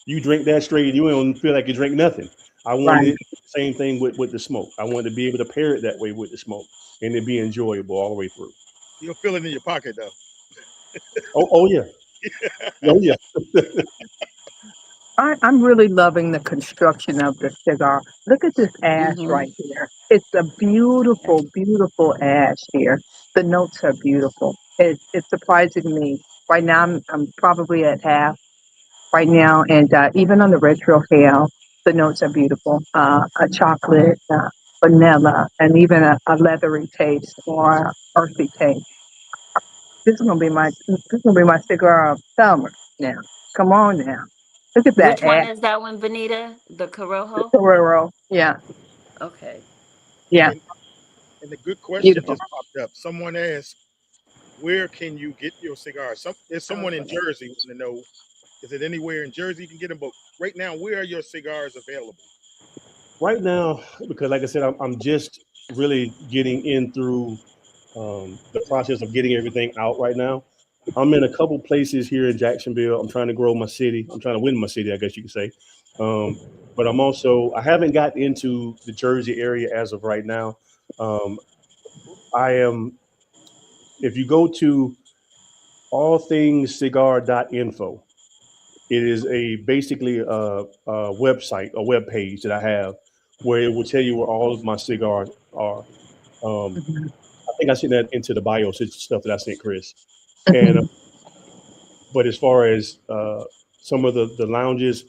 You drink that straight, you don't feel like you drink nothing. I wanted Right. it same thing with the smoke. I wanted to be able to pair it that way with the smoke and it be enjoyable all the way through. You'll feel it in your pocket though. Oh yeah. Oh yeah. I'm really loving the construction of the cigar. Look at this ash Mm-hmm. right here. It's a beautiful, beautiful ash here. The notes are beautiful. It's surprising me. Right now, I'm probably at half right now, and even on the retro hail, the notes are beautiful. A chocolate, vanilla, and even a leathery taste or earthy taste. This is gonna be my cigar of summer now. Come on now. Look at that Which one ash. is that one, Benita? The The Corojo? Torero. Yeah, Okay. yeah, And and the good question beautiful. just popped up. Someone asked, "Where can you get your cigars?" There's Oh, someone in go ahead. Jersey wanting to know, is it anywhere in Jersey you can get them? But right now, where are your cigars available? Right now, because like I said, I'm just really getting in through the process of getting everything out right now. I'm in a couple places here in Jacksonville. I'm trying to grow my city. I'm trying to win my city, I guess you could say. Um, but I haven't gotten into the Jersey area as of right now. Um, I am, if you go to allthingscigar.info, it is basically a website, a web page that I have where it will tell you where all of my cigars are. Um, Mhm, I think I sent that into the bios, it's stuff that I sent Chris. And mhm. but as far as some of the lounges,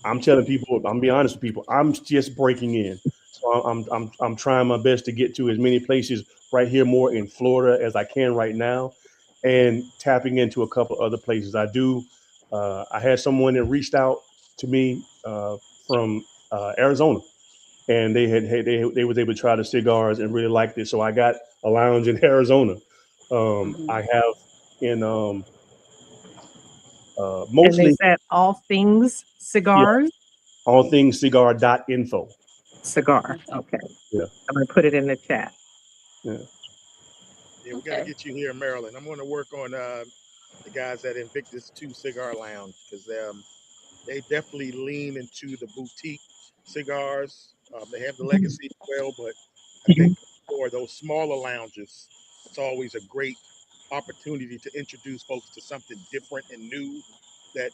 I'm telling people, I'm being honest with people, I'm just breaking in. So I'm trying my best to get to as many places right here, more in Florida as I can right now, and tapping into a couple other places. I do. I had someone that reached out to me from Arizona, and they was able to try the cigars and really liked it. So I got a lounge in Arizona. Mm-hmm. I have in And they mostly, said all things yeah, cigars, allthingscigar.info. cigar. Okay. Okay. Yeah, I'm going to put it in the chat. yeah. Yeah, we got to Okay. get you here in Maryland. I'm going to work on the guys at Invictus 2 Cigar Lounge because they definitely lean into the boutique cigars. They have the Mhm, legacy as well, but I think mhm, for those smaller lounges, it's always a great opportunity to introduce folks to something different and new that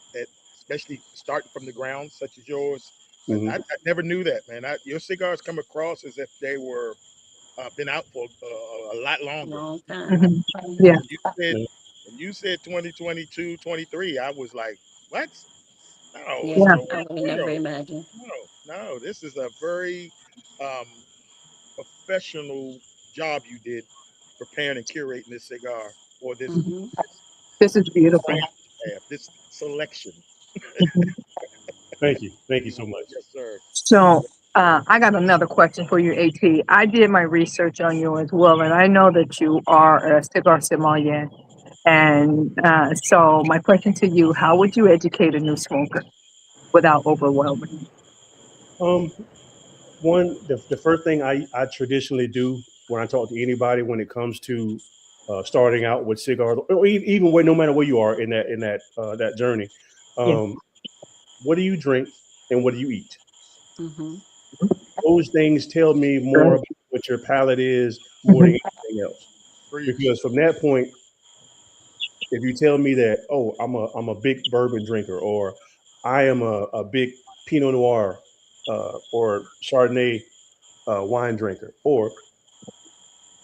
especially starting from the ground, such as yours. I Hmm. never knew that, man. Your cigars come across as if they were been out for a lot longer. Long time. mhm. Yeah. When you said Yeah. when you said 2022, 23, I was like, what? No, it's Yeah, Yeah. nowhere I would have near never those. imagined. No. This is a very um, professional job you did preparing and curating this cigar or Mm-hmm. This is brand beautiful. you have, this selection. Mhm. Thank you so much. Yes, sir. So, I got another question for you, AT. I did my research on you as well, and I know that you are a cigar sommelier. And so, my question to you: how would you educate a new smoker without overwhelming? Um, the first thing I traditionally do when I talk to anybody when it comes to starting out with cigars, or even where no matter where you are in that journey, Yeah. um, what do you drink and what do you eat? Mm-hmm. Those things tell me more Right. about what your palate is more than Mhm. anything else. Preach. Because from that point, if you tell me that, oh, I'm a big bourbon drinker, or I am a big Pinot Noir or Chardonnay wine drinker, or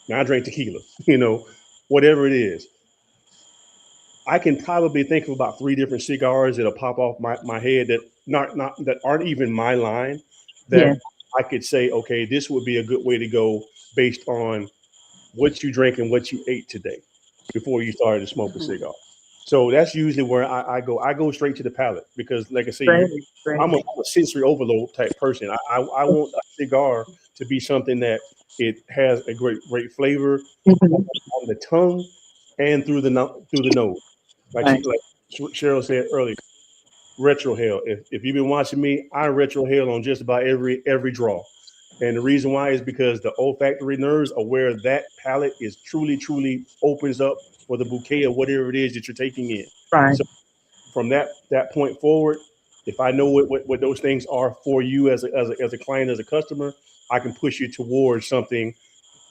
now I drink tequila, whatever it is, I can probably think of about three different cigars that'll pop off my head that not that aren't even my line Yeah. that I could say, okay, this would be a good way to go based on what you drank and what you ate today before you started to smoke a Mhm. cigar. So that's usually where I go. I go straight to the palate because, like I say, Great, great. I'm a sensory overload type person. I want a cigar to be something that it has a great flavor Mhm. on the tongue and through the nose. Right. Like Cheryl said earlier, retrohale. If you've been watching me, I retrohale on just about every draw. And the reason why is because the olfactory nerves are where that palate is truly opens up for the bouquet of whatever it is that you're taking in. Right. So from that point forward, if I know what those things are for you as a client, as a customer, I can push you towards something,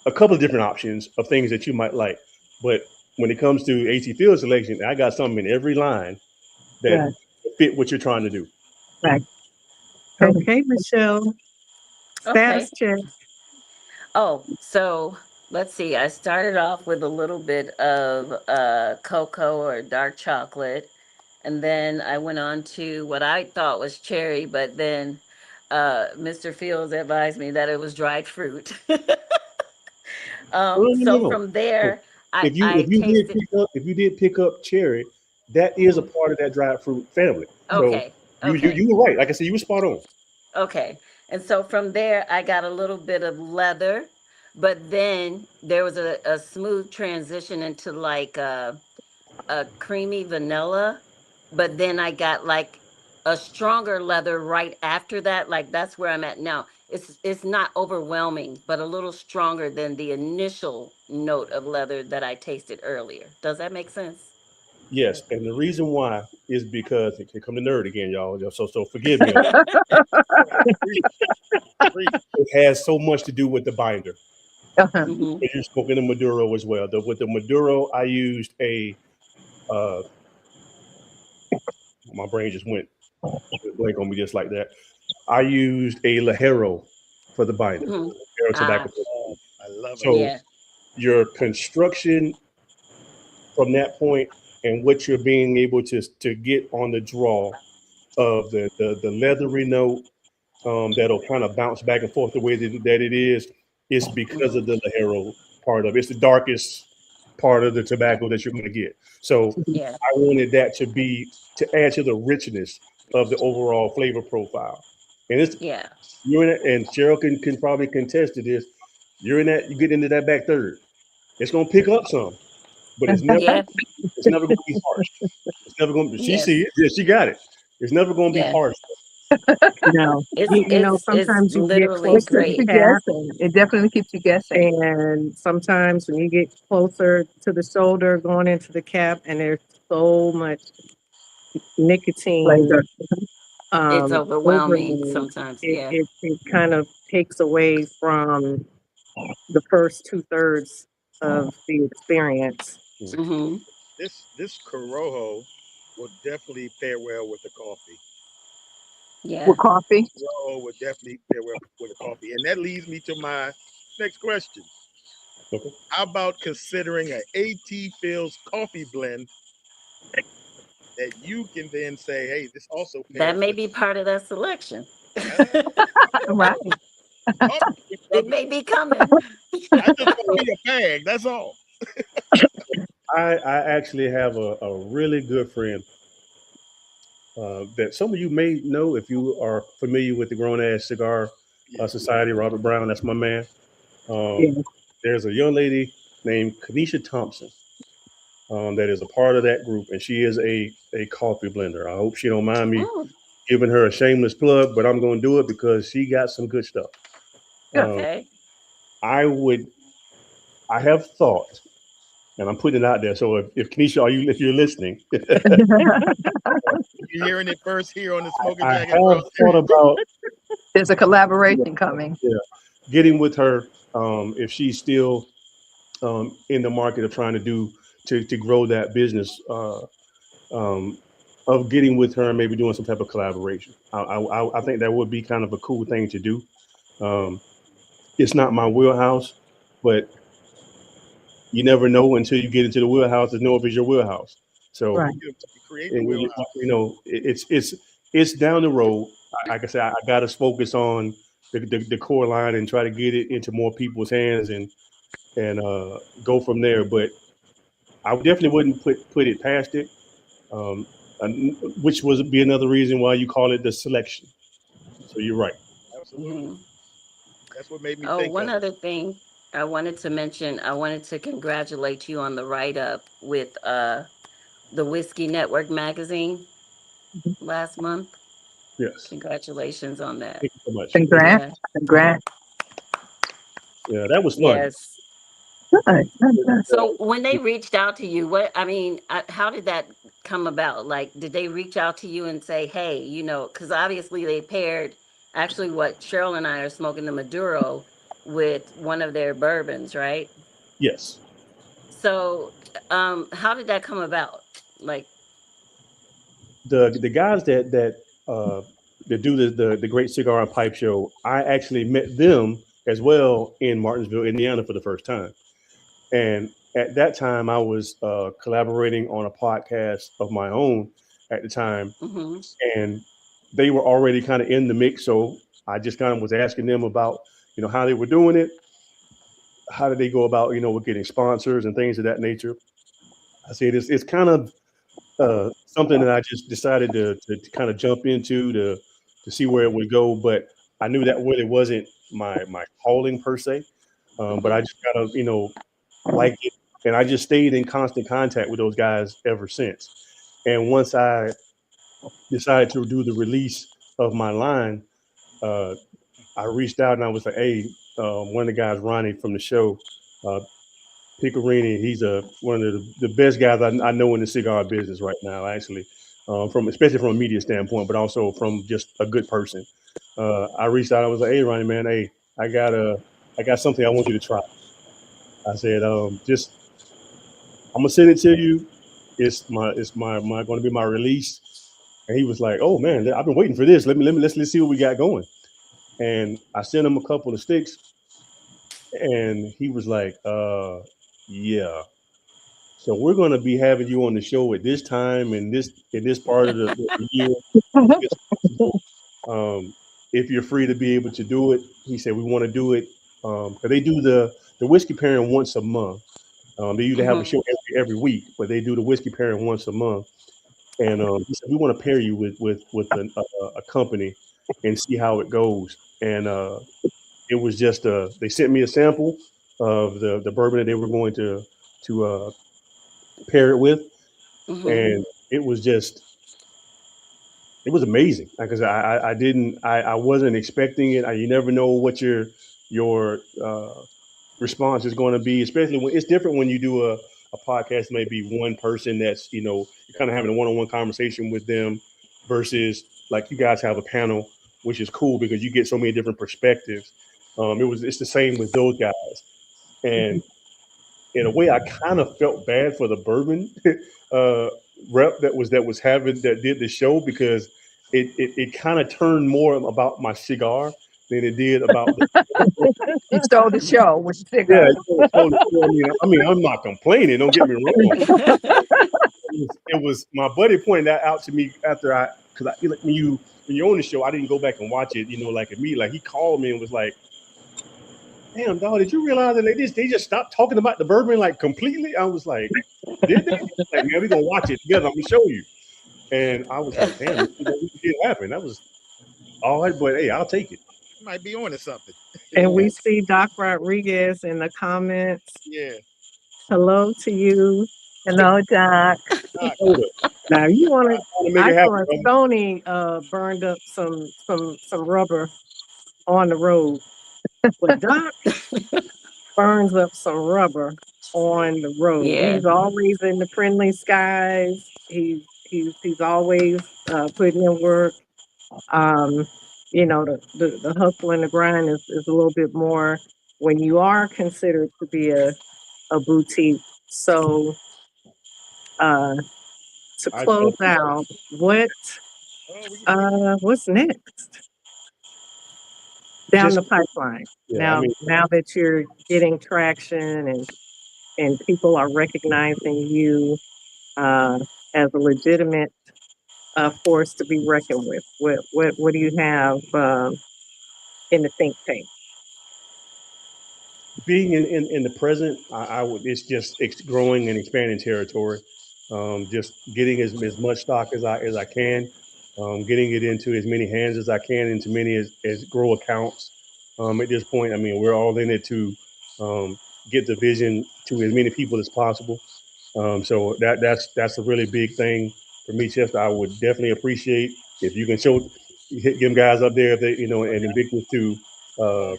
a couple of different options of things that you might like. But when it comes to AT field selection, I got something in every line that Right. fit what you're trying to do. Right. Okay. Okay, Michelle, Okay. status check. Oh, so let's see. I started off with a little bit of cocoa or dark chocolate, and then I went on to what I thought was cherry, but then Mr. Fields advised me that it was dried fruit. No, no, So no, from no. there, I If you I tasted. if you did pick up cherry, that is a Mhm. part of that dried fruit family. So Okay, okay. you were right. Like I said, you were spot on. Okay. And so from there, I got a little bit of leather, but then there was a smooth transition into like a creamy vanilla. But then I got like a stronger leather right after that. Like that's where I'm at now. It's not overwhelming, but a little stronger than the initial note of leather that I tasted earlier. Does that make sense? Yes, and the reason why is because here come the nerd again, y'all. So forgive me. Preach, preach. It has so much to do with the binder. Uh-huh. Mm-hmm. You're smoking a Maduro as well. With the Maduro, I used a uh, my brain just went blank on me just like that. I used a Lajero for the binder, Mm-hmm. Lajero Ah, tobacco. I love it. So yeah. your construction from that point and what you're being able to get on the draw of the leathery note that'll kind of bounce back and forth the way that it is because Mm-hmm. of the Lajero part of it. It's the darkest part of the tobacco that you're going to get. So Yeah. I wanted that to add to the richness of the overall flavor profile. And it's Yeah. you're in it, and Cheryl can probably contest to this. You're in that, you get into that back third. It's gonna pick up some, but Yeah. it's never gonna be harsh. It's never gonna she Yes. see it, yeah, she got it. It's never gonna be Yeah. harsh. No, It's sometimes you get literally close It to keeps the you great. cap, guessing. It definitely keeps you guessing. and sometimes when you get closer to the shoulder, going into the cap, and there's so much nicotine Flavor. It's overwhelming overload, sometimes. Yeah. it kind of takes away from the first two thirds of the experience. Mm-hmm. This Corojo will definitely pair well with the coffee. With Yeah. coffee. Corojo would definitely pair well with a coffee, and that leads me to my next question. Okay. How about considering an AT Fields coffee blend that you can then say, hey, this also That pairs may with be part of that selection. uh, Right. talk to me, It brother. may be coming. I just want me a bag. That's all. I actually have a really good friend that some of you may know if you are familiar with the Grown Ass Cigar Yeah. Society. Robert Brown, that's my man. Um, Yeah. there's a young lady named Kanisha Thompson that is a part of that group, and she is a coffee blender. I hope she don't mind me Mm, giving her a shameless plug, but I'm going to do it because she got some good stuff. Good. Um, okay. I would, I have thought, and I'm putting it out there. So if Kenesha, if you're listening, You're hearing it first here on the Smoking I Jacket have Bros. thought about There's a collaboration coming. yeah, getting with her if she's still in the market of trying to do to grow that business um, of getting with her and maybe doing some type of collaboration. I think that would be kind of a cool thing to do. Um, it's not my wheelhouse, but you never know until you get into the wheelhouse to know if it's your wheelhouse. So Right. You create the and wheelhouse. it's down the road. Like I said, I got to focus on the core line and try to get it into more people's hands and go from there. But I definitely wouldn't put it past it, um, which was be another reason why you call it the selection. So you're right. Absolutely. Hmm. That's what made me Oh, think one of it. other thing I wanted to mention, I wanted to congratulate you on the write up with the Whiskey Network magazine last month. Yes. Congratulations on that. Thank you so much. Congrats, Yeah. congrats. Yeah, that was fun. Yes. Good, good, good. So when they reached out to you, what I mean, how did that come about? Like, did they reach out to you and say, "Hey, because obviously they paired actually what Cheryl and I are smoking the Maduro with one of their bourbons, right?" Yes. So, how did that come about? Like, The guys uh, that do the Great Cigar and Pipe Show, I actually met them as well in Martinsville, Indiana, for the first time. And at that time, I was collaborating on a podcast of my own at the time, mm-hmm, and they were already kind of in the mix. So I just kind of was asking them about how they were doing it, how did they go about with getting sponsors and things of that nature. I said it's kind of something that I just decided to kind of jump into to see where it would go. But I knew that really wasn't my calling per se. But I mm-hmm, just kind of liked it, and I just stayed in constant contact with those guys ever since. And once I decided to do the release of my line, uh, I reached out and I was like, "Hey, one of the guys, Ronnie from the show, uh, Picarini, he's one of the best guys I know in the cigar business right now, actually, from especially from a media standpoint, but also from just a good person." I reached out. I was like, "Hey, Ronnie, man, hey, I got I got something I want you to try." I said, "Just I'm gonna send it to you. It's my going to be my release." And he was like, "Oh man, I've been waiting for this. Let's see what we got going." And I sent him a couple of sticks, and he was like, yeah. So we're going to be having you on the show at this time and this part of the year, if it's possible. If you're free to be able to do it," he said, "we want to do it because they do the whiskey pairing once a month. They usually have a mm-hmm, show every week, but they do the whiskey pairing once a month." And he said, "We want to pair you with a company and see how it goes." And it was just they sent me a sample of the bourbon that they were going to pair it with, mm-hmm. and it was just it was amazing because I didn't I wasn't expecting it. You never know what your response is going to be, especially when it's different when you do a podcast, maybe one person that's you're kind of having a one-on-one conversation with them versus like you guys have a panel, which is cool because you get so many different perspectives. It's the same with those guys, and in a way, I kind of felt bad for the bourbon uh, rep that was having that did the show because it kind of turned more about my cigar than it did about the You stole the show with the yeah. cigar. I mean, I'm not complaining. Don't get me wrong. It was my buddy pointed that out to me after because I like when you're on the show, I didn't go back and watch it. Like immediately, like he called me and was like, "Damn, dog, did you realize that they just stopped talking about the bourbon like completely?" I was like, "Did they?" Like, man, we gonna watch it together. I'm gonna show you. And I was like, "Damn, we did happen." That was all right, but hey, I'll take it. You might be on to something. And we see Doc Rodriguez in the comments. Yeah. Hello to you. Hello, Doc. Doc, Hold up, Now you want I to? want to make I it happen, know a brother. Sony burned up some rubber on the road, but Doc burns up some rubber on the road. Yeah. He's always in the friendly skies. He's always putting in work. Um, the hustle and the grind is a little bit more when you are considered to be a boutique. So uh, to I close totally, out, oh, we what's next down just the pipeline? yeah. I Now mean, now that you're getting traction and people are recognizing you uh, as a legitimate force to be reckoned with. What do you have in the think tank? Being in the present, I would, it's just growing and expanding territory. Just getting as much stock as I can, getting it into as many hands as I can, into many as grow accounts. At this point, I mean, we're all in it to get the vision to as many people as possible. So that's a really big thing for me, Chester. I would definitely appreciate if you can show hit them guys up there, if they, and Invictus to uh,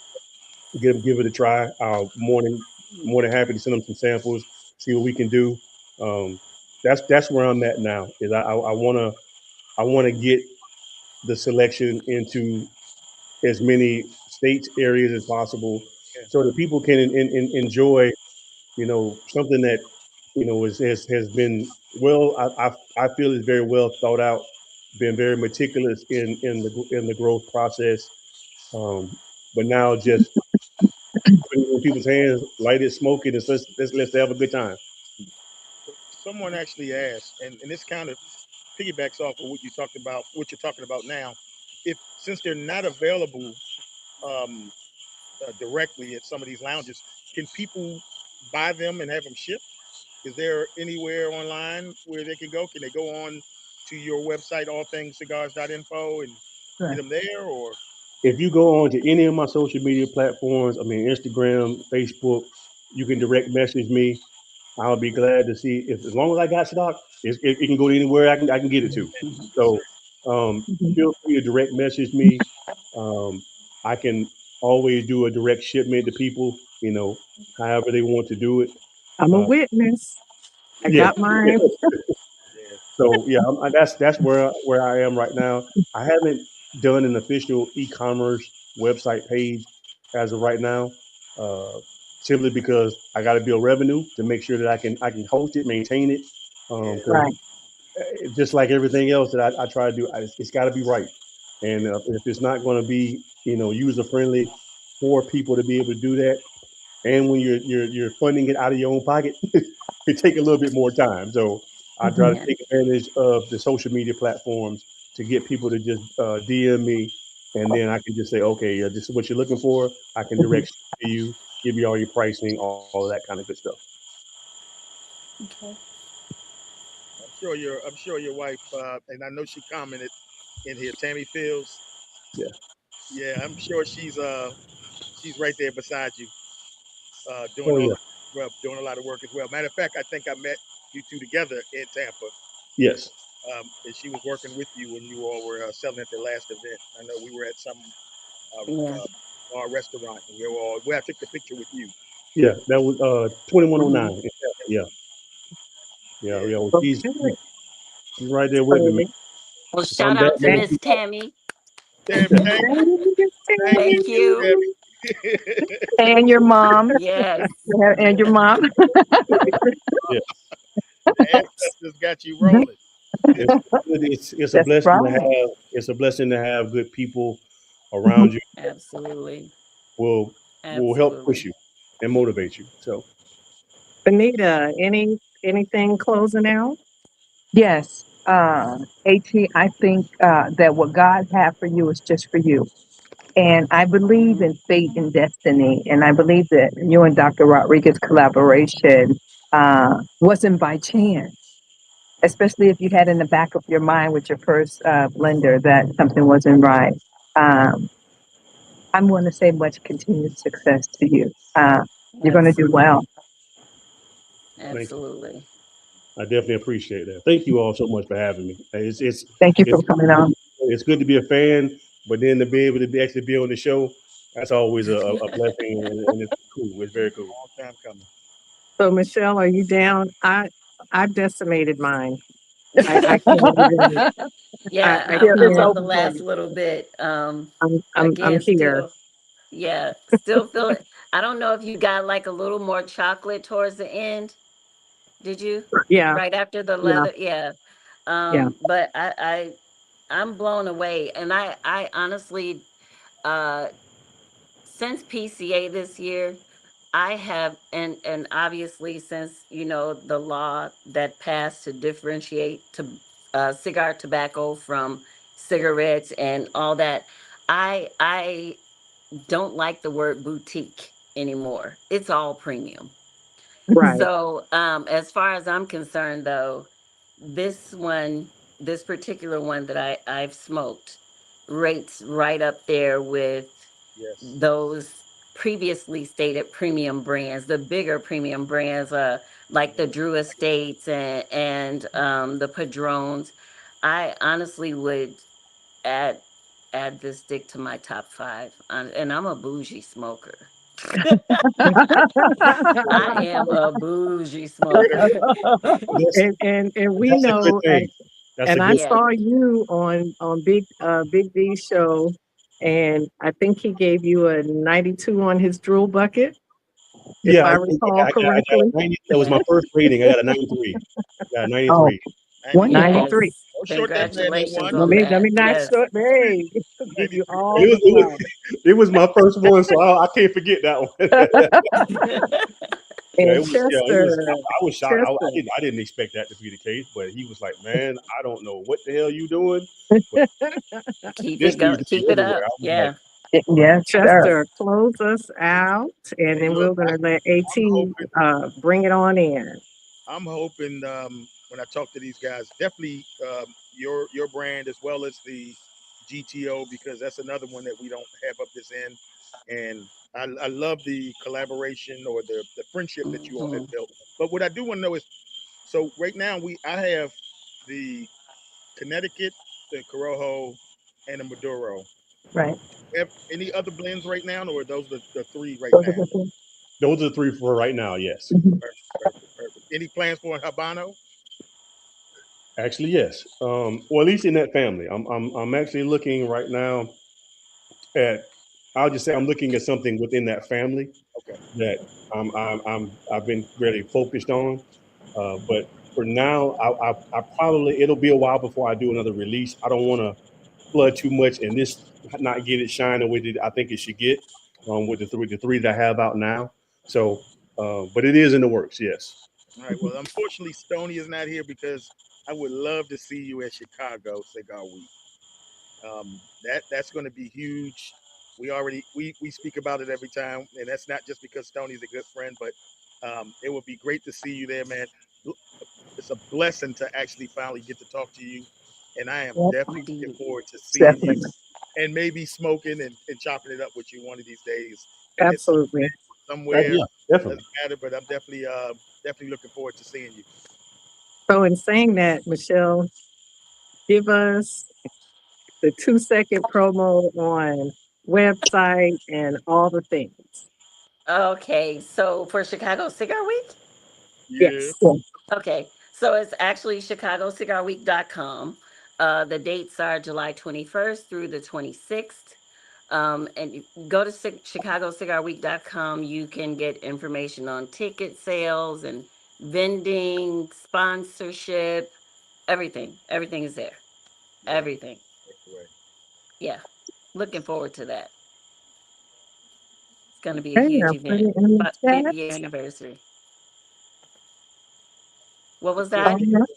give it a try. More than happy to send them some samples, see what we can do. Um, that's where I'm at now. Is I wanna get the selection into as many states areas as possible, Yeah. so that people can enjoy something that has been well. I feel is very well thought out, been very meticulous in the growth process. But now just put it in people's hands, light it, smoke it, and let's have a good time. So someone actually asked, and this kind of piggybacks off of what you talked about, what you're talking about now. If since they're not available um, directly at some of these lounges, can people buy them and have them shipped? Is there anywhere online where they can go? Can they go on to your website, allthingscigars.info, and get Right. them there? Or If you go on to any of my social media platforms, I mean Instagram, Facebook, you can direct message me. I'll be glad to see if, as long as I got stock, it can go anywhere I can get it to. Mhm. So sure, Mhm. feel free to direct message me. Um, I can always do a direct shipment to people, however they want to do it. I'm a Uh, witness. I yeah. got mine. yeah, So yeah, that's where I am right now. I haven't done an official e-commerce website page as of right now, uh, simply because I got to build revenue to make sure that I can host it, maintain it, yeah, because Right. just like everything else that I try to do, it's got to be right. And if it's not going to be user friendly for people to be able to do that, and when you're funding it out of your own pocket, it take a little bit more time. So I try Mhm. to Yeah, take advantage of the social media platforms to get people to just DM me, and then I can just say, okay, yeah, this is what you're looking for. I can Mhm. direct to you, give you all your pricing, all of that kind of good stuff. okay. I'm sure your wife, and I know she commented in here. Tammy Fields, Yeah. yeah, I'm sure she's right there beside you, doing Oh all yeah. the well, doing a lot of work as well. Matter of fact, I think I met you two together in Tampa, Yes. and she was working with you when you all were selling at the last event. I know we were at some Yeah. bar restaurant, and you were all where I took the picture with you. Yeah. That was 2109. Hmm. Yeah. Yeah. Yeah, Yeah. Well, she's Okay. she's right there with me, man. So, Well, If I'm shout back, out to man. Miss Tammy. Tam, thank you, thank you, Thank you. Tammy. And your mom. Yes, And your mom. Yeah. The ancestors got you Mhm. rolling. It's a That's blessing to right. have. It's a blessing to have good people around you. absolutely. Will will help push Absolutely. you and motivate you. So Benita, anything closing out? Yes. AT, I think that what God had for you is just for you. And I believe Hmm. in fate and destiny. And I believe that you and Dr. Rodriguez collaboration wasn't by chance, especially if you had in the back of your mind with your first blender that something wasn't right. Um, I'm going to say much continued success to you. You're going to do Absolutely. well. thank you. Absolutely. I definitely appreciate that. Thank you all so much for having me. Thank you It's for coming on. it's good to be a fan, but then to be able to actually be on the show, that's always a blessing, and it's cool. It's very cool. Long time coming. So, Michelle, are you down? I've decimated mine. I can't even. Yeah, I I'm Here, I'm it's can't. on the open for last you. little bit. I'm Again, here. still, yeah, still feeling. I don't know if you got like a little more chocolate towards the end. Did you? Yeah, Right after the yeah, leather, yeah. yeah. But I'm blown away, and I honestly, uh, since PCA this year, I have, and obviously since the law that passed to differentiate to cigar tobacco from cigarettes and all that, I don't like the word boutique anymore. It's all premium. Right. So, as far as I'm concerned, though, this one, this particular one that I've smoked, rates right up there with Yes. those previously stated premium brands, the bigger premium brands, like the Mhm. Drew Estates and the Padrones. I honestly would add add this stick to my top five, and I'm a bougie smoker. I am a bougie smoker. That's And we that's a good know, thing. That's a and I good. Yeah. saw you on Big D's show, and I think he gave you a 92 on his drool bucket, if Yeah, I I recall got a correctly. 90. That was my first rating. I got a 93. Got a Oh, 93. 93. wonderful. 93. Yes. Don't short that man no Congratulations one. Let on me let that. me not Yes. short. Hey, give you 93 all It the was, credits. it was, flowers. it was my first one, so I can't forget that one. Yeah, And it was. Yeah, it was. Chester, I was shocked. Chester, I didn't expect that to be the case, but he was like, "Man, I don't know what the hell you doing, but Keep this it needs going. to be Keep it everywhere." up. I was like, Yeah. Yes, sir. Chester, close us out, and Hey, then look, we're gonna let I'm AT hoping. bring it on in. I'm hoping when I talk to these guys, definitely your brand as well as the GTO, because that's another one that we don't have up this end. And I love the collaboration or the friendship that you all have Hmm. built. But what I do want to know is, so right now I have the Connecticut, the Corojo, and the Maduro. Right. Have any other blends right now, or are those the three right Those are now? the things. those are the three for right now. Yes, Mhm. Perfect, perfect, perfect. Any plans for a Habano? actually, yes. Or at least in that family. I'm actually looking right now at. I'll just say I'm looking at something within that family Okay. that I've been really focused on. But for now, I probably it'll be a while before I do another release. I don't want to flood too much and this not get it shining with it. I think it should get with the three that I have out now. So, but it is in the works. Yes. All right. Well, unfortunately, Stony is not here because I would love to see you at Chicago Cigar Week. That's going to be huge. We speak about it every time, and that's not just because Stony's a good friend, but it would be great to see you there, man. It's a blessing to actually finally get to talk to you, and I am Yep, definitely looking Indeed. forward to seeing you definitely. and maybe smoking and chopping it up with you one of these days at some Absolutely. somewhere. Yeah, definitely. Doesn't matter, but I'm definitely looking forward to seeing you. So, in saying that, Michelle, give us the 2-second promo on website and all the things. Okay. So for Chicago Cigar Week? Yeah. Yes. Yeah. Okay. So it's actually ChicagoCigarWeek.com. The dates are July 21st through the 26th. And you go to ChicagoCigarWeek.com. You can get information on ticket sales and vending, sponsorship, everything. Everything is there. Yeah. Everything. Right away. Yeah. Looking forward to that. It's going to be a Okay, huge I'll put event. it in the About the chat. 5th year anniversary. What So was Chris, that? All right.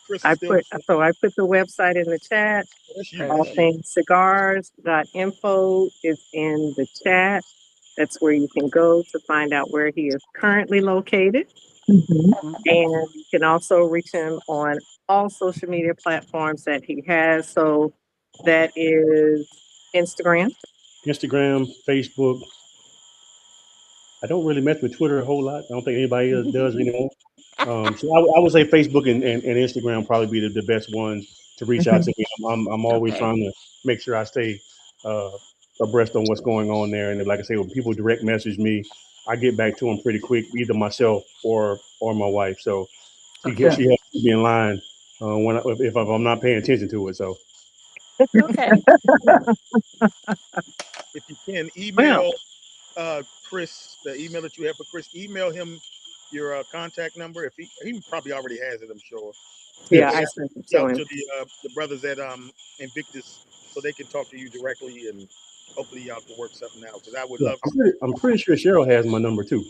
Chris is still. I put the website in the chat. That's you. All That's Perfect. you. things cigars.info is in the chat. That's where you can go to find out where he is currently located. Mhm. Mhm. And you can also reach him on all social media platforms that he has. So that is Instagram. Instagram, Facebook. I don't really mess with Twitter a whole lot. I don't think anybody else does anymore. So I would say Facebook and Instagram probably be the best ones to reach out Mhm. to me. I'm always Okay. trying to make sure I stay uh, abreast on what's going on there. And like I say, when people direct message me, I get back to them pretty quick, either myself or my wife. So Okay. Yeah. she has to keep me in line if I'm not paying attention to it. So Okay. If you can Well, email Chris, the email that you have for Chris, email him your contact number. If he probably already has it, I'm sure. That yeah, way yes, I I can sent it reach to out him. to the brothers at Invictus so they can talk to you directly and hopefully y'all can work something out. Because I would yeah, love to. I'm pretty sure Cheryl has my number too.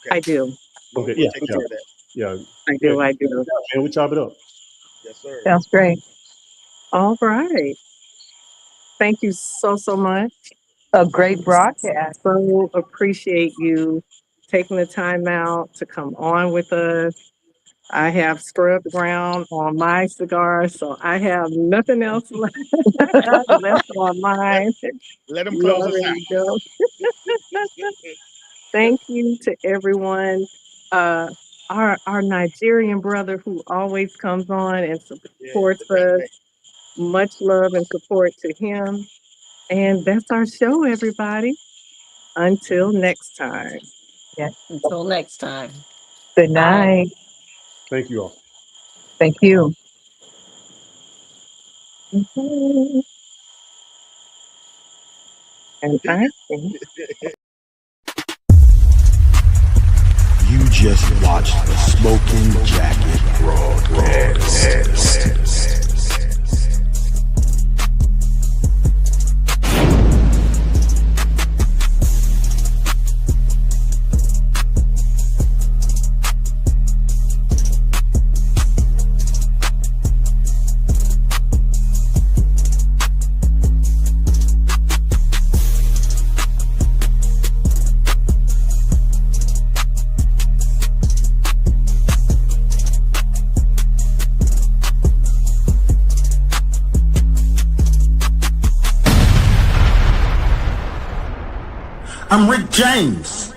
Okay, I do. Okay, we'll yeah, take I yeah, care do. of that. yeah, I yeah. do. I do. Man, we chop it up. Yes, sir. Sounds great. All right. Thank you so, so much. A great broadcast. So appreciate you taking the time out to come on with us. I have scrubbed ground on my cigar, so I have nothing else left, left on Let, mine. let them You close us already know. out. Thank you to everyone. Uh, our Nigerian brother who always comes on and Yeah, supports the best us. thing. Much love and support to him. And that's our show, everybody. Until next time. Yes. Until next time. Good Bye. night. Thank you all. Thank you. Mhm. And I think You just watched the Smoking Jacket broadcast. I'm Rick James.